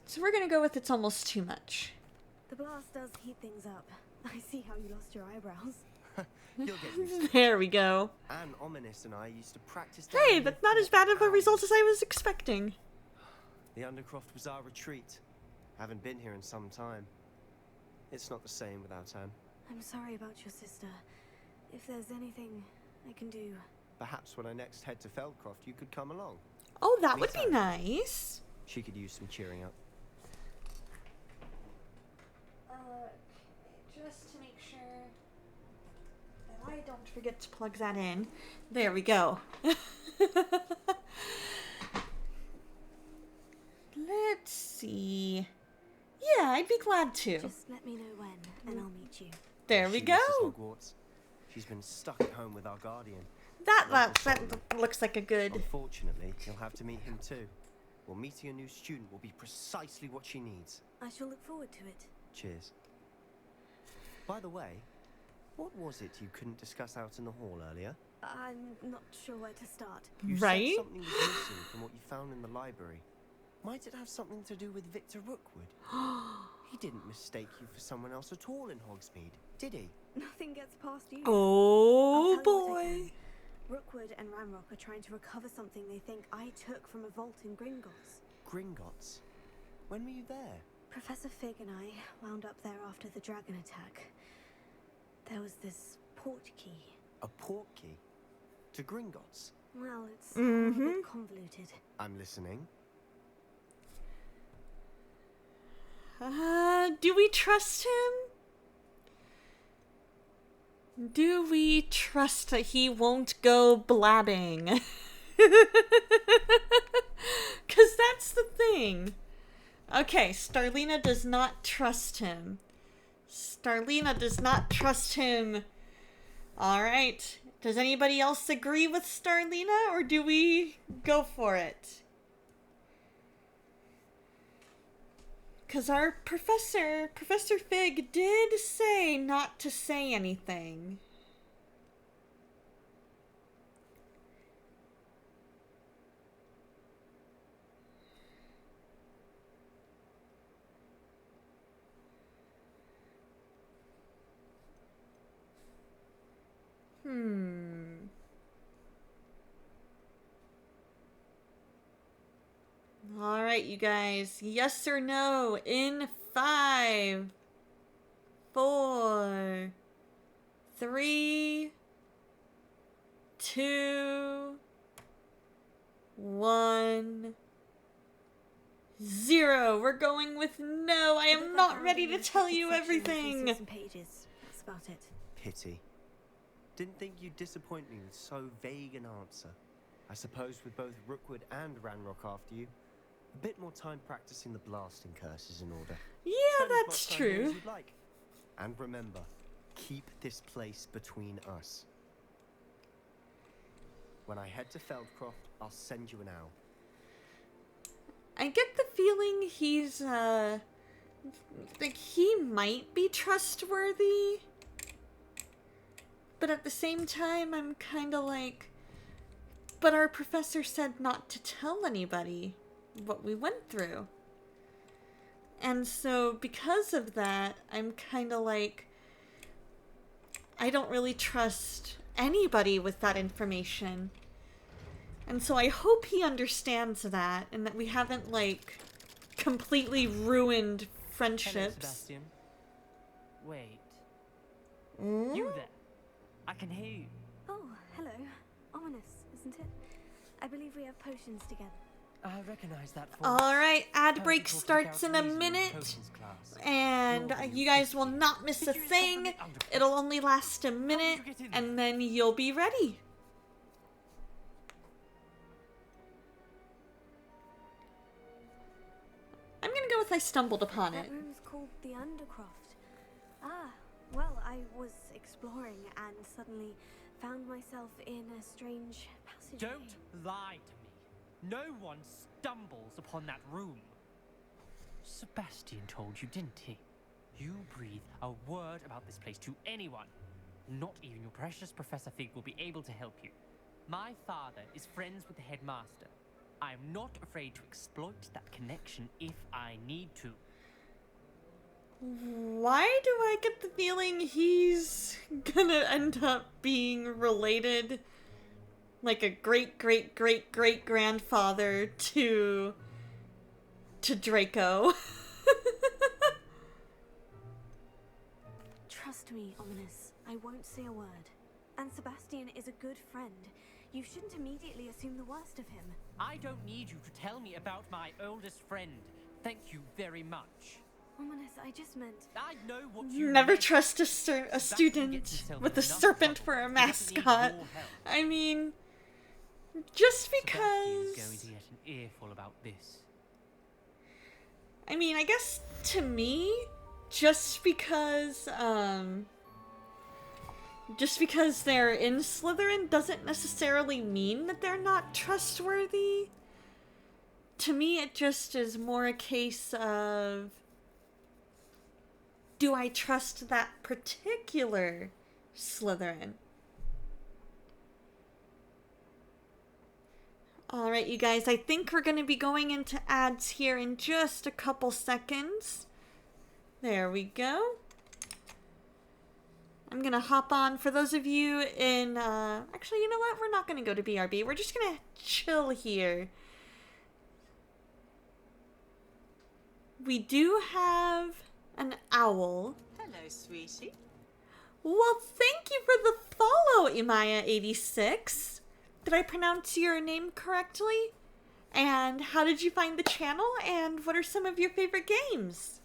So we're gonna go with it's almost too much. The blast does heat things up. I see how you lost your eyebrows. You'll get used to it. There we go. Anne Ominous and I used to practice. Hey, down that's here not as for bad of a result hours. as I was expecting. The Undercroft was our retreat. Haven't been here in some time. It's not the same without Anne. I'm sorry about your sister. If there's anything I can do. Perhaps when I next head to Feldcroft, you could come along. Oh, that would be Anytime. nice. She could use some cheering up. Just to make sure that I don't forget to plug that in. There we go. Let's see. Yeah, I'd be glad to. Just let me know when, and I'll meet you. There we She go. misses Hogwarts. She's been stuck at home with our guardian. That looks like a good. Unfortunately, you'll have to meet him too. Well, meeting a new student will be precisely what she needs. I shall look forward to it. Cheers. By the way, what was it you couldn't discuss out in the hall earlier? I'm not sure where to start. You Right? said something was missing from what you found in the library. Might it have something to do with Victor Rookwood? He didn't mistake you for someone else at all in Hogsmeade, did he? Nothing gets past you. Oh I'll tell you what I boy. can. Rookwood and Ranrock are trying to recover something they think I took from a vault in Gringotts. Gringotts? When were you there? Professor Fig and I wound up there after the dragon attack. There was this port key. A port key? To Gringotts? Well, it's all a bit convoluted. I'm listening. Do we trust him? Do we trust that he won't go blabbing? 'Cause that's the thing. Okay, Starlina does not trust him. Starlina does not trust him. Alright. Does anybody else agree with Starlina, or do we go for it? Because our Professor Fig did say not to say anything. All right, you guys. Yes or no in 5, 4, 3, 2, 1, 0. We're going with no. I am not ready to tell you everything. Some pages. That's about it. Pity. Didn't think you'd disappoint me with so vague an answer. I suppose with both Rookwood and Ranrock after you, a bit more time practicing the blasting curse is in order. Yeah, Spend as that's much time here as true. you'd like. And remember, keep this place between us. When I head to Feldcroft, I'll send you an owl. I get the feeling he's, like, he might be trustworthy. But at the same time, I'm kind of like, but our professor said not to tell anybody what we went through. And so because of that, I'm kind of like, I don't really trust anybody with that information. And so I hope he understands that, and that we haven't, like, completely ruined Hello, friendships. Sebastian. Wait. Mm? You there? I can hear you. Oh, hello. Ominous, isn't it? I believe we have potions together. I recognize that voice. Alright, ad Heard break you talk to starts in a Gareth Weasley in minute. potions class. And You'll be you guys will 50. not miss Did a you just thing. come from the underground? It'll only last a minute, you get in and then you'll be ready. I'm gonna go with I stumbled upon it. That room's called the Undercroft. Ah, well, I was exploring and suddenly found myself in a strange passageway. Don't lie to me. No one stumbles upon that room. Sebastian told you, didn't he? You breathe a word about this place to anyone. Not even your precious Professor Fig will be able to help you. My father is friends with the headmaster. I am not afraid to exploit that connection if I need to. Why do I get the feeling he's gonna end up being related, like a great-great-great-great-grandfather to Draco? Trust me, Ominous. I won't say a word. And Sebastian is a good friend. You shouldn't immediately assume the worst of him. I don't need you to tell me about my oldest friend. Thank you very much. Ominous, I just meant... I know what you Never meant. trust a Sebastian student gets himself with in a enough serpent trouble. for a He doesn't need mascot. your help. I mean, just Sebastian's going because... to get an earful about this. I mean, I guess to me, just because they're in Slytherin doesn't necessarily mean that they're not trustworthy. To me, it just is more a case of, do I trust that particular Slytherin? Alright, you guys, I think we're going to be going into ads here in just a couple seconds. There we go. I'm going to hop on. For those of you in, actually, you know what? We're not going to go to BRB. We're just going to chill here. We do have an owl. Hello, sweetie. Well, thank you for the follow, Imaya86. Did I pronounce your name correctly? And how did you find the channel? And what are some of your favorite games?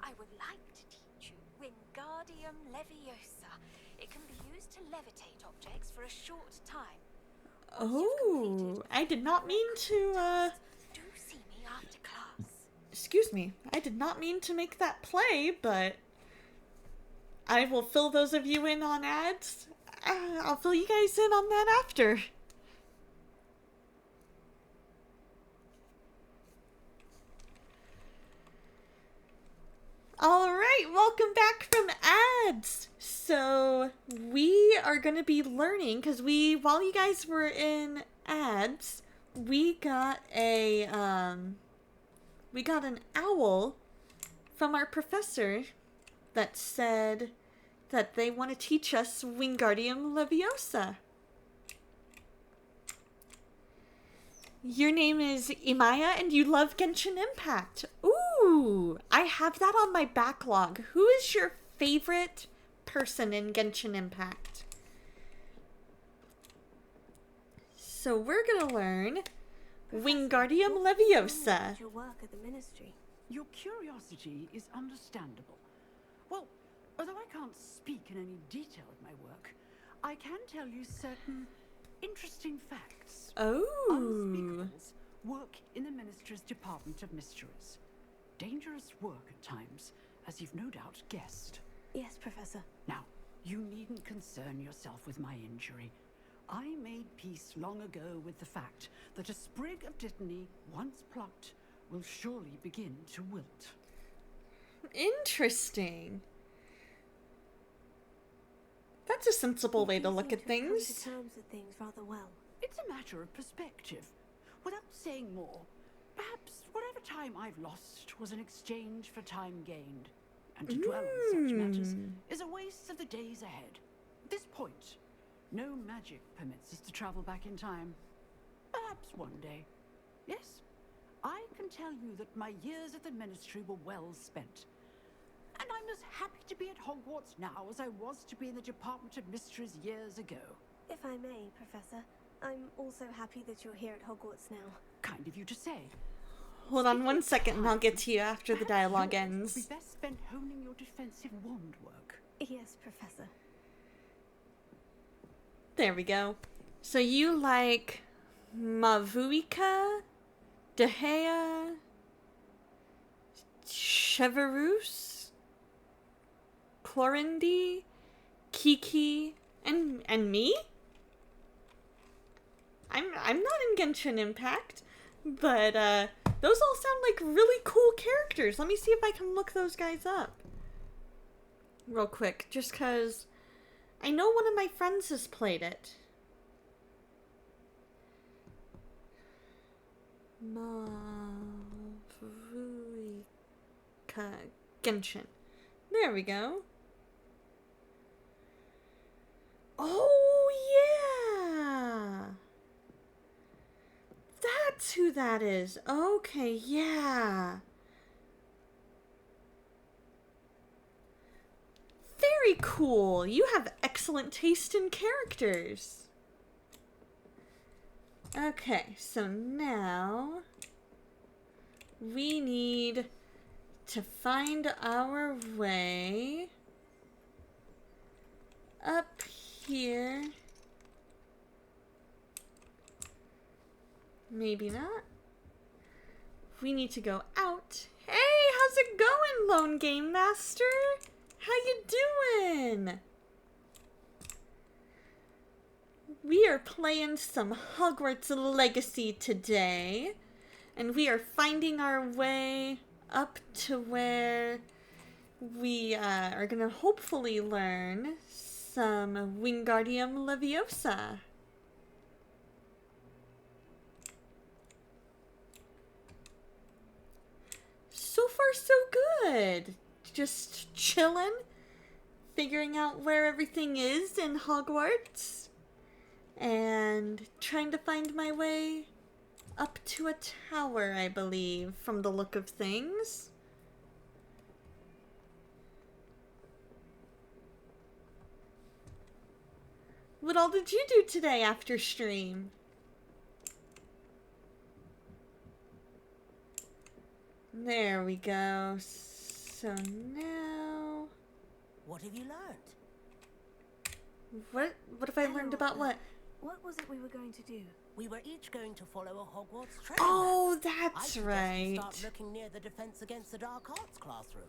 I would like to teach you Wingardium Leviosa. It can be used to levitate objects for a short time. Oh, I did not mean to, Do see me after class. excuse me. I did not mean to make that play, but I will fill those of you in on ads. I'll fill you guys in on that after. Alright, welcome back from ads. So, we are going to be learning, because while you guys were in ads, we got an owl from our professor that said that they want to teach us Wingardium Leviosa. Your name is Imaya and you love Genshin Impact. Ooh, I have that on my backlog. Who is your favorite person in Genshin Impact? So we're gonna learn Wingardium Leviosa. Your work at the Ministry. Your curiosity is understandable. Well, although I can't speak in any detail of my work, I can tell you certain interesting facts. Oh. Unspeakables work in the Ministry's Department of Mysteries. Dangerous work at times, as you've no doubt guessed. Yes, Professor. Now, you needn't concern yourself with my injury. I made peace long ago with the fact that a sprig of dittany, once plucked, will surely begin to wilt. Interesting. That's a sensible way to look at Come to things. terms with things rather well. It's a matter of perspective. Without saying more, perhaps whatever time I've lost was an exchange for time gained. And to dwell on such matters is a waste of the days ahead. At this point, no magic permits us to travel back in time. Perhaps one day. Yes, I can tell you that my years at the Ministry were well spent. And I'm as happy to be at Hogwarts now as I was to be in the Department of Mysteries years ago. If I may, Professor, I'm also happy that you're here at Hogwarts now. Kind of you to say. Hold on one second and I'll get to you after the Perhaps dialogue yours ends. would be best spent honing your defensive wand work. Yes, Professor. There we go. So you like Mavuika, Dehea, Cheverus, Clorindi, Kiki, and me? I'm not in Genshin Impact, but those all sound like really cool characters. Let me see if I can look those guys up real quick, just cause I know one of my friends has played it. Mavuika Genshin. There we go. Oh, yeah! That's who that is. Okay, yeah. Very cool. You have excellent taste in characters. Okay, so now we need to find our way up here. Maybe not. We need to go out. Hey, how's it going, Lone Game Master? How you doing? We are playing some Hogwarts Legacy today, and we are finding our way up to where we are gonna hopefully learn some Wingardium Leviosa. So far, so good. Just chilling, figuring out where everything is in Hogwarts, and trying to find my way up to a tower, I believe, from the look of things. What all did you do today after stream? There we go. So now... What have you learned? What have I learned about what? What was it we were going to do? We were each going to follow a Hogwarts trail. Oh, I that's suggest right. we start looking near the Defense Against the Dark Arts classroom.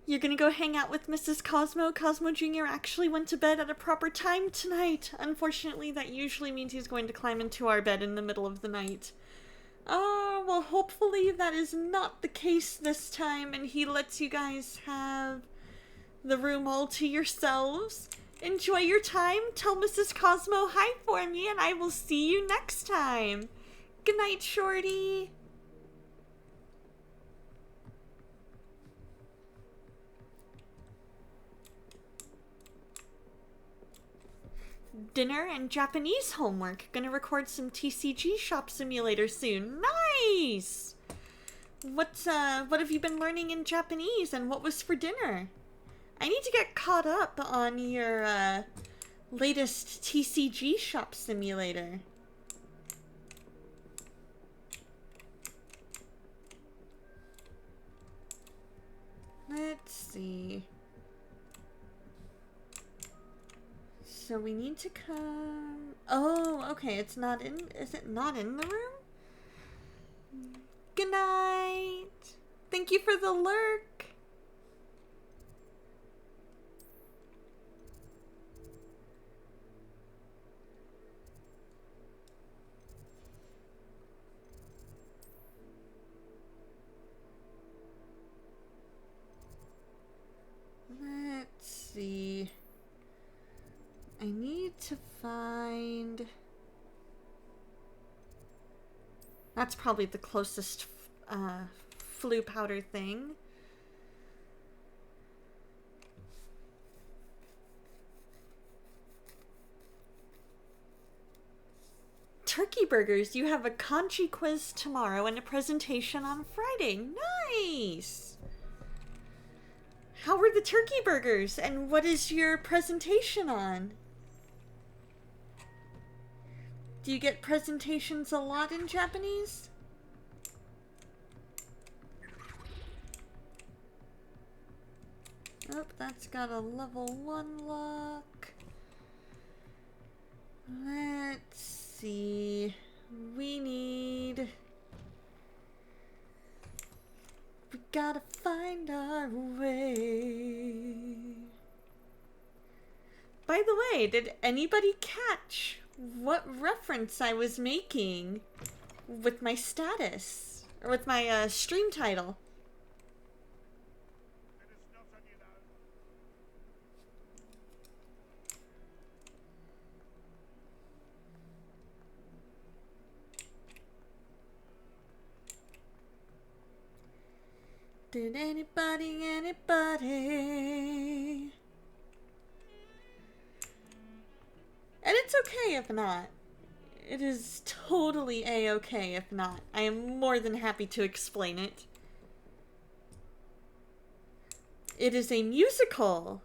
You're gonna go hang out with Mrs. Cosmo. Cosmo Jr. actually went to bed at a proper time tonight. Unfortunately, that usually means he's going to climb into our bed in the middle of the night. Well, hopefully that is not the case this time, and he lets you guys have the room all to yourselves. Enjoy your time. Tell Mrs. Cosmo hi for me, and I will see you next time. Good night, Shorty. Dinner and Japanese homework. Gonna record some TCG Shop Simulator soon. Nice! What have you been learning in Japanese, and what was for dinner? I need to get caught up on your latest TCG Shop Simulator. Let's see. So we need to come... Oh, okay, it's not in... Is it not in the room? Good night! Thank you for the lurk! That's probably the closest flu powder thing. Turkey burgers. You have a kanji quiz tomorrow and a presentation on Friday. Nice! How were the turkey burgers? And what is your presentation on? Do you get presentations a lot in Japanese? Oh, that's got a level 1 lock. Let's see. We gotta find our way. By the way, did anybody catch what reference I was making with my status? Or with my stream title? Did anybody? And it's okay if not. It is totally a-okay if not. I am more than happy to explain it. It is a musical.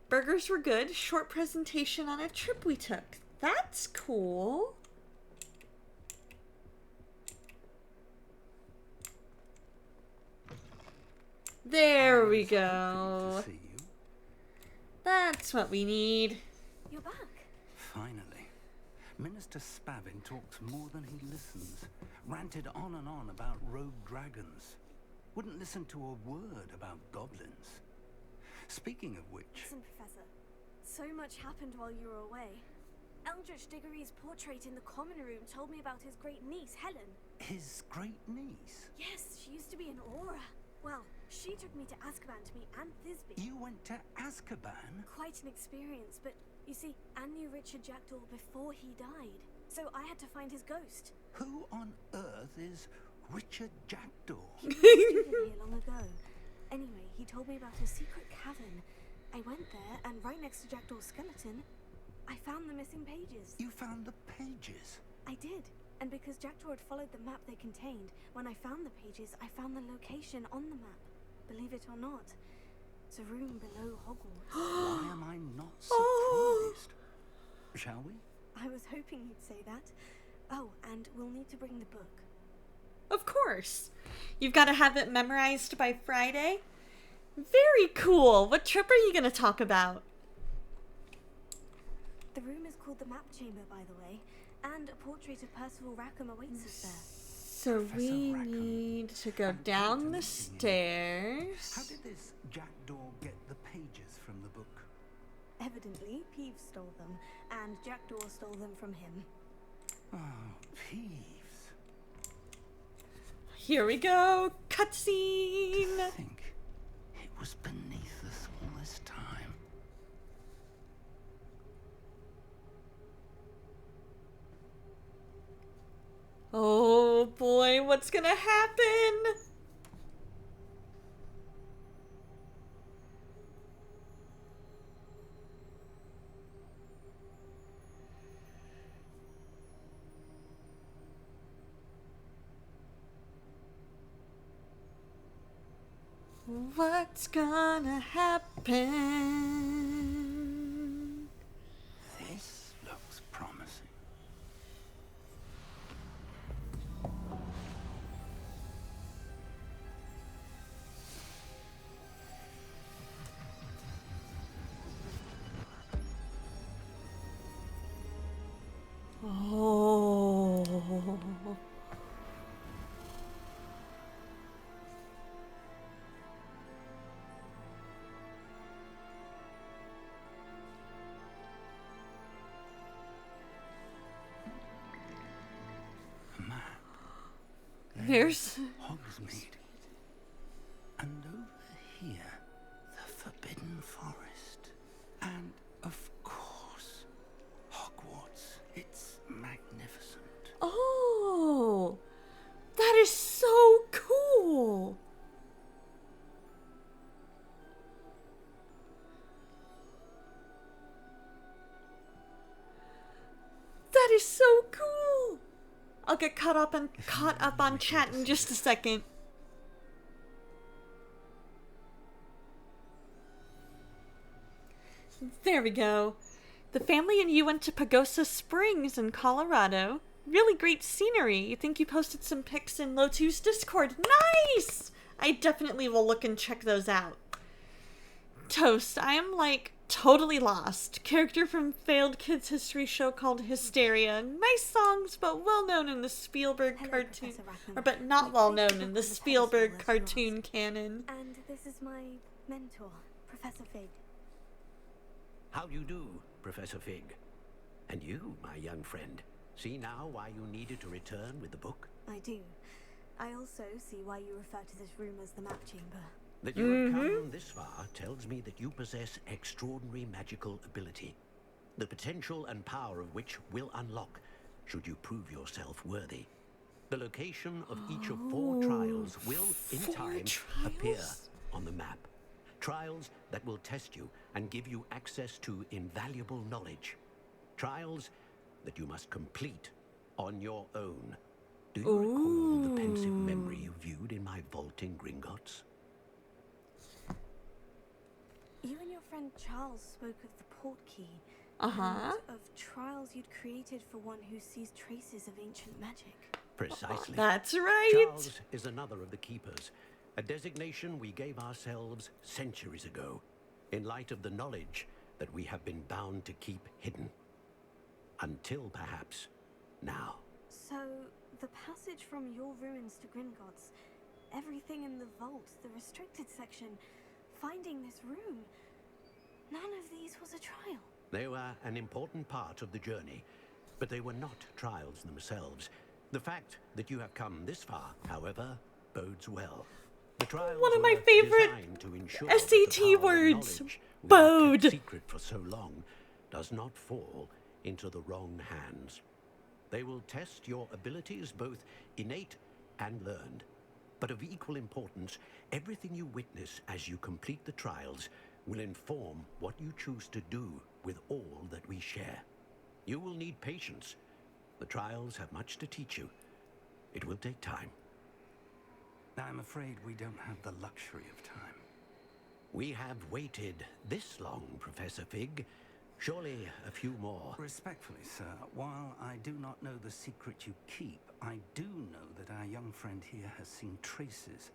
Burgers were good. Short presentation on a trip we took. That's cool. There we go. To see you. That's what we need. You're back. Finally. Minister Spavin talks more than he listens. Ranted on and on about rogue dragons. Wouldn't listen to a word about goblins. Speaking of which... Listen, Professor. So much happened while you were away. Eldritch Diggory's portrait in the common room told me about his great niece, Helen. His great niece? Yes, she used to be an Aura. Well, she took me to Azkaban to meet Aunt Thisbe. You went to Azkaban? Quite an experience, but you see, Anne knew Richard Jackdaw before he died. So I had to find his ghost. Who on earth is Richard Jackdaw? He was here long ago. Anyway, he told me about a secret cavern. I went there, and right next to Jackdaw's skeleton, I found the missing pages. You found the pages? I did. And because Jackdaw had followed the map they contained, when I found the pages, I found the location on the map. Believe it or not, it's a room below Hogwarts. Why am I not surprised? Shall we? I was hoping you'd say that. Oh, and we'll need to bring the book. Of course. You've got to have it memorized by Friday. Very cool. What trip are you going to talk about? The room is called the Map Chamber, by the way, and a portrait of Percival Rackham awaits us there. So we need to go down the stairs. How did this Jackdaw get the pages from the book? Evidently, Peeves stole them, and Jackdaw stole them from him. Oh, Peeves. Here we go. Cutscene. To think it was beneath us all this time. Oh boy, what's gonna happen? What's gonna happen? This looks promising. Oh. Map. Here's Hogsmeade. And over is so cool. I'll get caught up on chat in just a second. There we go. The family and you went to Pagosa Springs in Colorado. Really great scenery. You think you posted some pics in Lotu's Discord. Nice! I definitely will look and check those out. Toast, I am like totally lost. Character from failed kids history show called Hysteria. Nice songs, but well known in the Spielberg cartoon. But not well known in the Spielberg cartoon canon. And this is my mentor, Professor Fig. How you do, Professor Fig? And you, my young friend, see now why you needed to return with the book? I do. I also see why you refer to this room as the map chamber. That you have come this far tells me that you possess extraordinary magical ability, the potential and power of which will unlock should you prove yourself worthy. The location of each of 4 trials will, in time, appear on the map. Trials that will test you and give you access to invaluable knowledge. Trials that you must complete on your own. Do you recall the pensive memory you viewed in my vault in Gringotts? You and your friend Charles spoke of the port key. Uh-huh. And of trials you'd created for one who sees traces of ancient magic. Precisely. That's right. Charles is another of the keepers, a designation we gave ourselves centuries ago, in light of the knowledge that we have been bound to keep hidden. Until perhaps now. So, the passage from your ruins to Gringotts, everything in the vault, the restricted section, finding this room, none of these was a trial. They were an important part of the journey, but they were not trials themselves. The fact that you have come this far, however, bodes well. The trials One of my were favorite designed to ensure SAT that the power and words. knowledge we have Bode. kept secret for so long does not fall into the wrong hands. They will test your abilities, both innate and learned. But of equal importance, everything you witness as you complete the trials will inform what you choose to do with all that we share. You will need patience. The trials have much to teach you. It will take time. I'm afraid we don't have the luxury of time. We have waited this long, Professor Fig. Surely a few more. Respectfully, sir, while I do not know the secret you keep, I do know that our young friend here has seen traces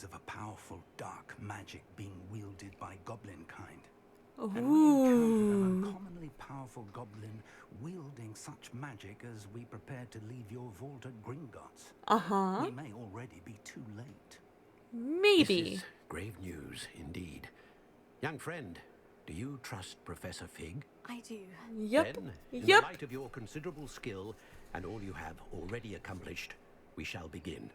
of a powerful dark magic being wielded by goblin kind. And we encountered an uncommonly powerful goblin wielding such magic as we prepared to leave your vault at Gringotts. Uh-huh. We may already be too late. Maybe. This is grave news indeed. Young friend, do you trust Professor Fig? I do. Yep. Then, in the Yep. light of your considerable skill and all you have already accomplished, we shall begin.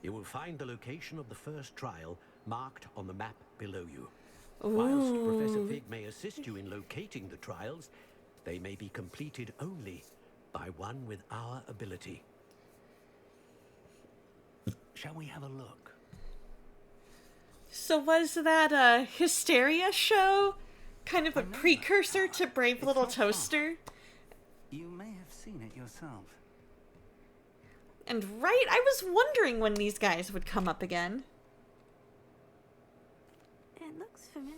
You will find the location of the first trial marked on the map below you. Whilst Professor Fig may assist you in locating the trials, they may be completed only by one with our ability. Shall we have a look? So was that a Hysteria show? Kind of a precursor to Brave Little Toaster? You may have seen it yourself. And right, I was wondering when these guys would come up again. It looks familiar.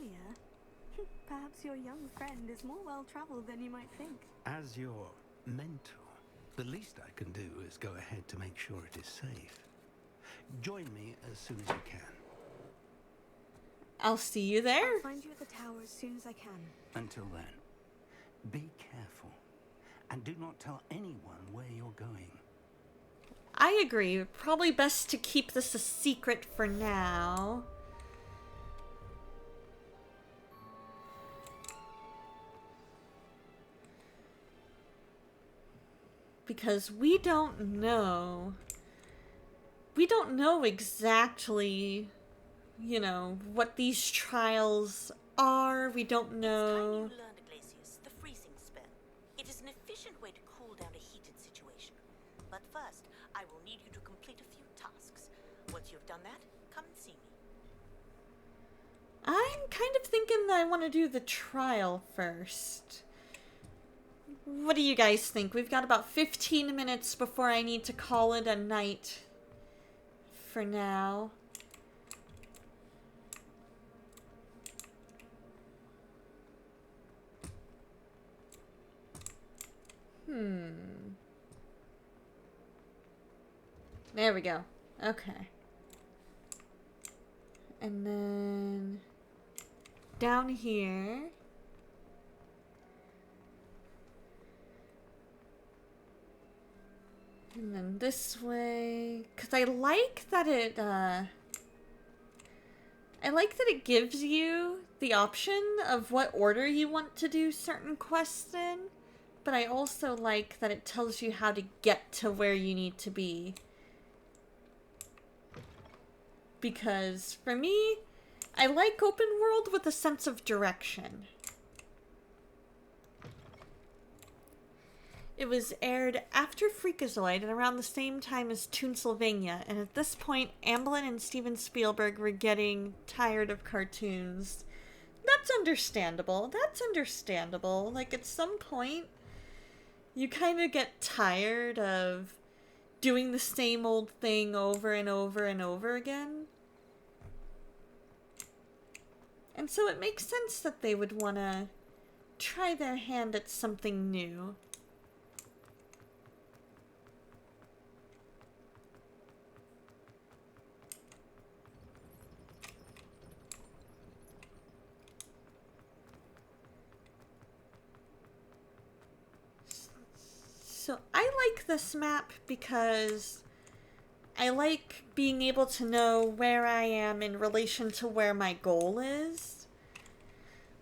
Perhaps your young friend is more well-traveled than you might think. As your mentor, the least I can do is go ahead to make sure it is safe. Join me as soon as you can. I'll see you there. I'll find you at the tower as soon as I can. Until then, be careful and do not tell anyone where you're going. I agree. Probably best to keep this a secret for now. Because we don't know. We don't know exactly, you know, what these trials are. We don't know. It's time you learned, Iglesias, the freezing spell. It is an efficient way to cool down a heated situation. But first, I will need you to complete a few tasks. Once you've done that, come and see me. I'm kind of thinking that I want to do the trial first. What do you guys think? We've got about 15 minutes before I need to call it a night for now. There we go. Okay. And then down here. And then this way. 'Cause I like that it gives you the option of what order you want to do certain quests in. But I also like that it tells you how to get to where you need to be. Because for me, I like open world with a sense of direction. It was aired after Freakazoid and around the same time as Toonsylvania, and at this point, Amblin and Steven Spielberg were getting tired of cartoons. That's understandable. That's understandable. Like, at some point, you kind of get tired of doing the same old thing over and over and over again. And so it makes sense that they would want to try their hand at something new. So I like this map because I like being able to know where I am in relation to where my goal is.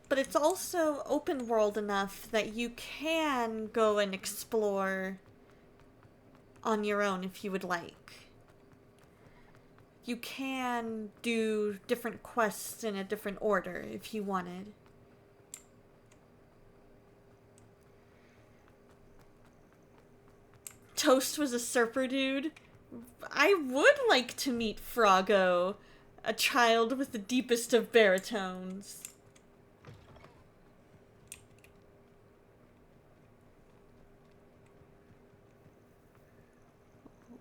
But it's also open world enough that you can go and explore on your own if you would like. You can do different quests in a different order if you wanted. Toast was a surfer dude. I would like to meet Froggo, a child with the deepest of baritones.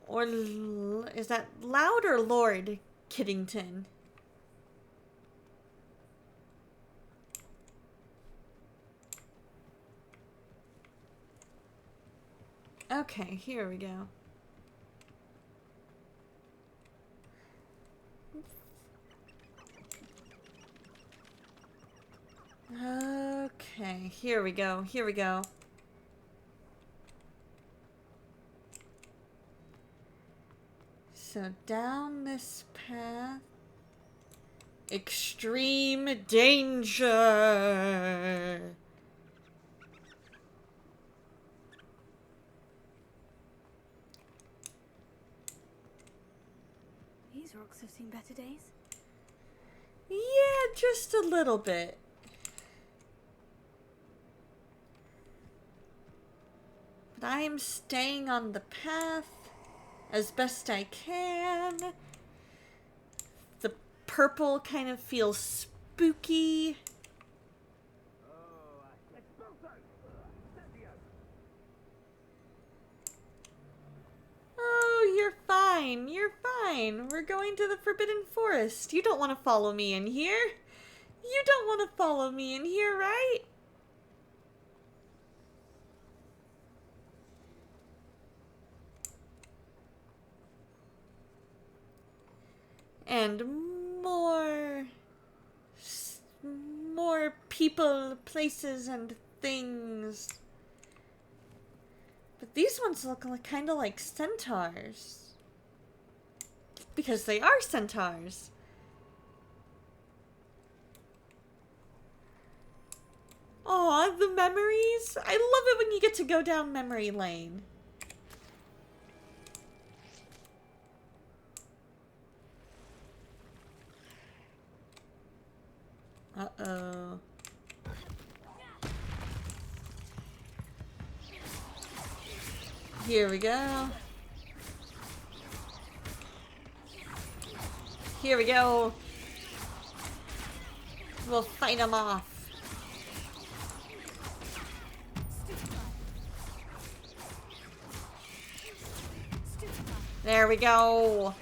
Or is that Loud or Lord Kiddington? Okay, here we go. Okay, here we go. Here we go. So down this path. Extreme danger. These rocks have seen better days. Yeah, just a little bit. But I am staying on the path as best I can. The purple kind of feels spooky. Oh, you're fine. You're fine. We're going to the Forbidden Forest. You don't want to follow me in here. You don't want to follow me in here, right? And more people, places, and things. But these ones look kind of like centaurs. Because they are centaurs. Aw, the memories. I love it when you get to go down memory lane. Uh-oh. Here we go. Here we go. We'll fight them off. There we go.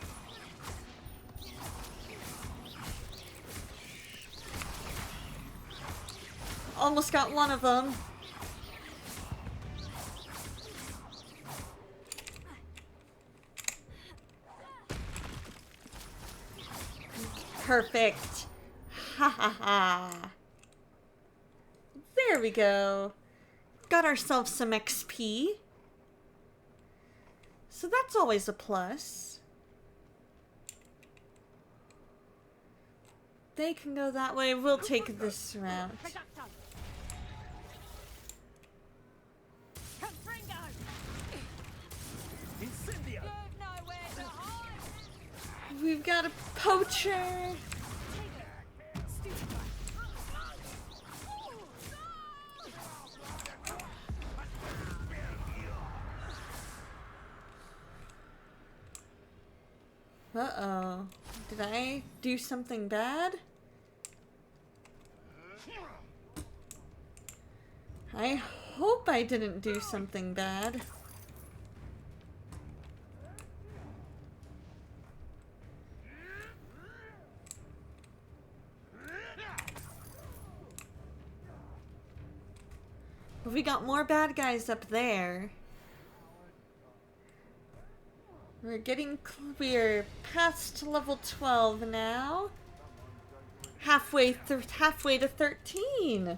Almost got one of them. Perfect. Ha ha ha. There we go. Got ourselves some XP. So that's always a plus. They can go that way. We'll take this route. We've got a poacher. Uh-oh. Did I do something bad? I hope I didn't do something bad. But we got more bad guys up there. We're past level 12 now. Halfway to 13.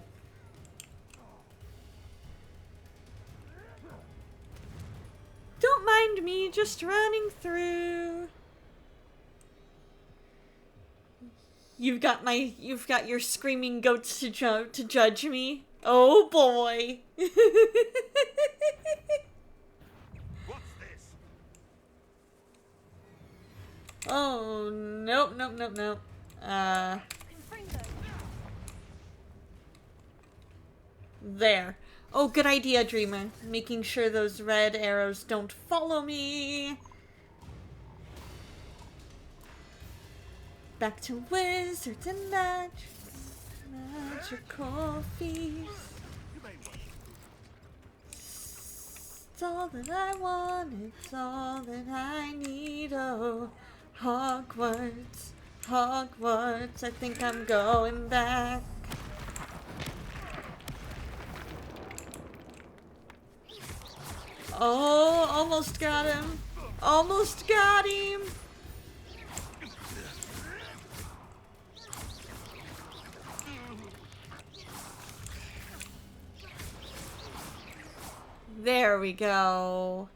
Don't mind me, just running through. You've got your screaming goats to judge me. Oh boy. What's this? Oh, nope. There. Oh, good idea, Dreamer. Making sure those red arrows don't follow me. Back to wizards and magical feast. It's all that I want, it's all that I need. Oh, Hogwarts, Hogwarts, I think I'm going back. Oh, almost got him. Almost got him. There we go.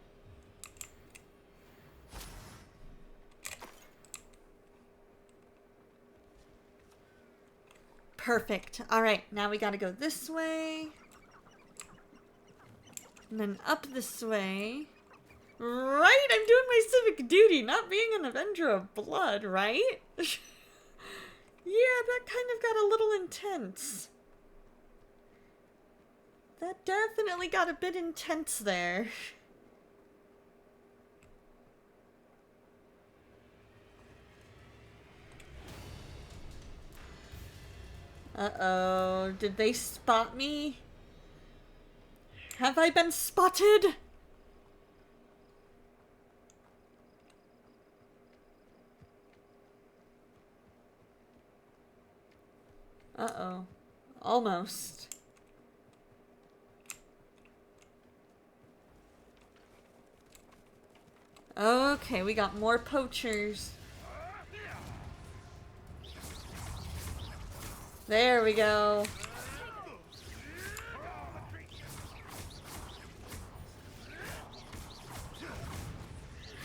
Perfect. All right, now we gotta go this way. And then up this way. Right? I'm doing my civic duty, not being an Avenger of Blood, right? Yeah, that kind of got a little intense. That definitely got a bit intense there. Uh-oh, did they spot me? Have I been spotted? Uh-oh. Almost. Okay, we got more poachers. There we go.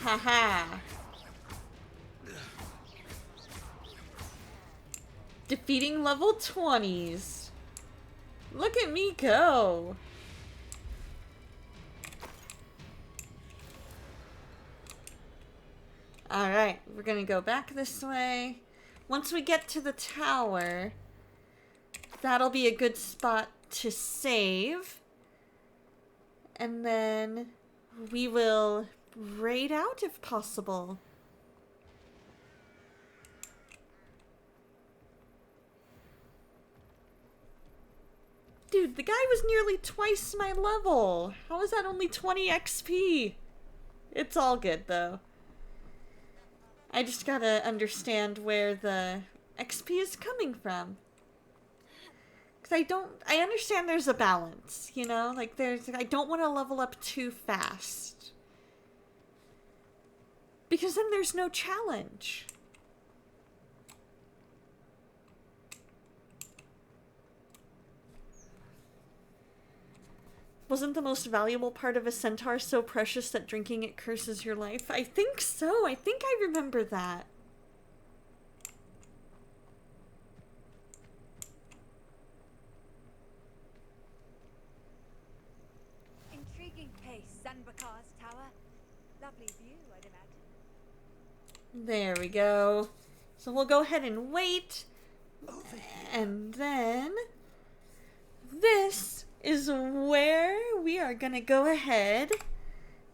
Haha. Defeating level 20s. Look at me go. Alright, we're gonna go back this way. Once we get to the tower, that'll be a good spot to save. And then we will raid out if possible. Dude, the guy was nearly twice my level. How is that only 20 XP? It's all good though. I just gotta understand where the XP is coming from. Because I understand there's a balance, you know? Like, I don't want to level up too fast. Because then there's no challenge. Wasn't the most valuable part of a centaur so precious that drinking it curses your life? I think so. I think I remember that. Intriguing place, Sanbakar's tower. Lovely view, I'd imagine. There we go. So we'll go ahead and wait. And then this is where we are gonna go ahead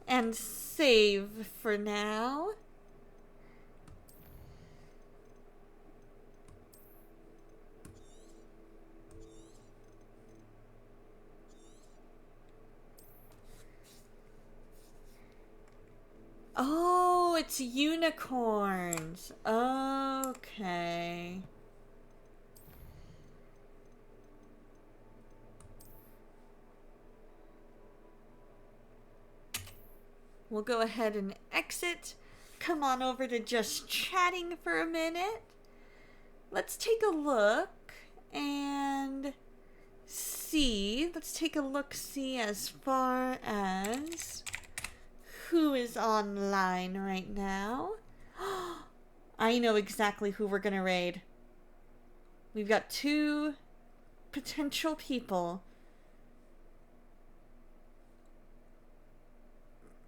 and save for now. Oh, it's unicorns. Okay. We'll go ahead and exit. Come on over to just chatting for a minute. Let's take a look and see. Let's take a look-see as far as who is online right now. I know exactly who we're gonna raid. We've got 2 potential people.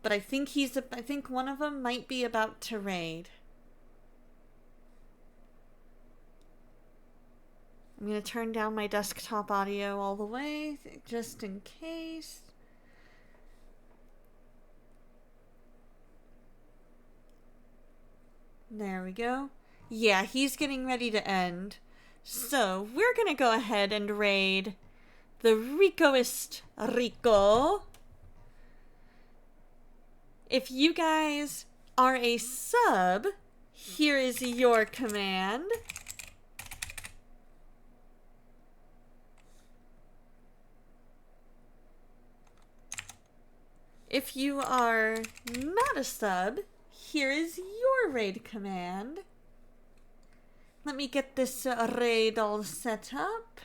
But I think I think one of them might be about to raid. I'm gonna turn down my desktop audio all the way, just in case. There we go. Yeah, he's getting ready to end. So, we're gonna go ahead and raid the Ricoist Rico. If you guys are a sub, here is your command. If you are not a sub, here is your raid command. Let me get this raid all set up.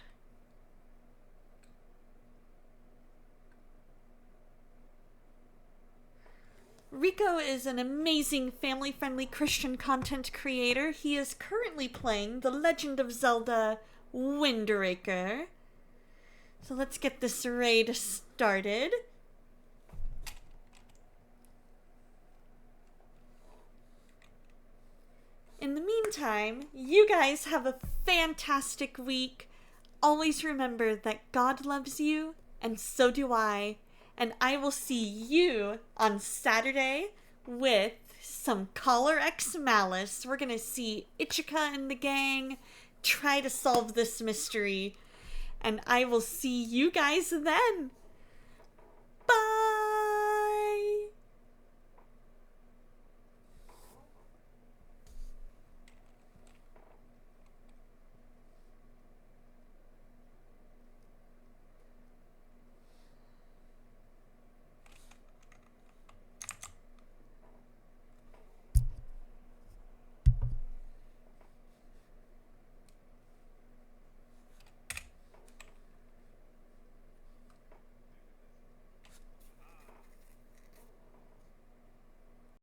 Rico is an amazing family-friendly Christian content creator. He is currently playing The Legend of Zelda Wind Waker. So let's get this raid started. In the meantime, you guys have a fantastic week. Always remember that God loves you, and so do I. And I will see you on Saturday with some Collar X Malice. We're going to see Ichika and the gang try to solve this mystery. And I will see you guys then.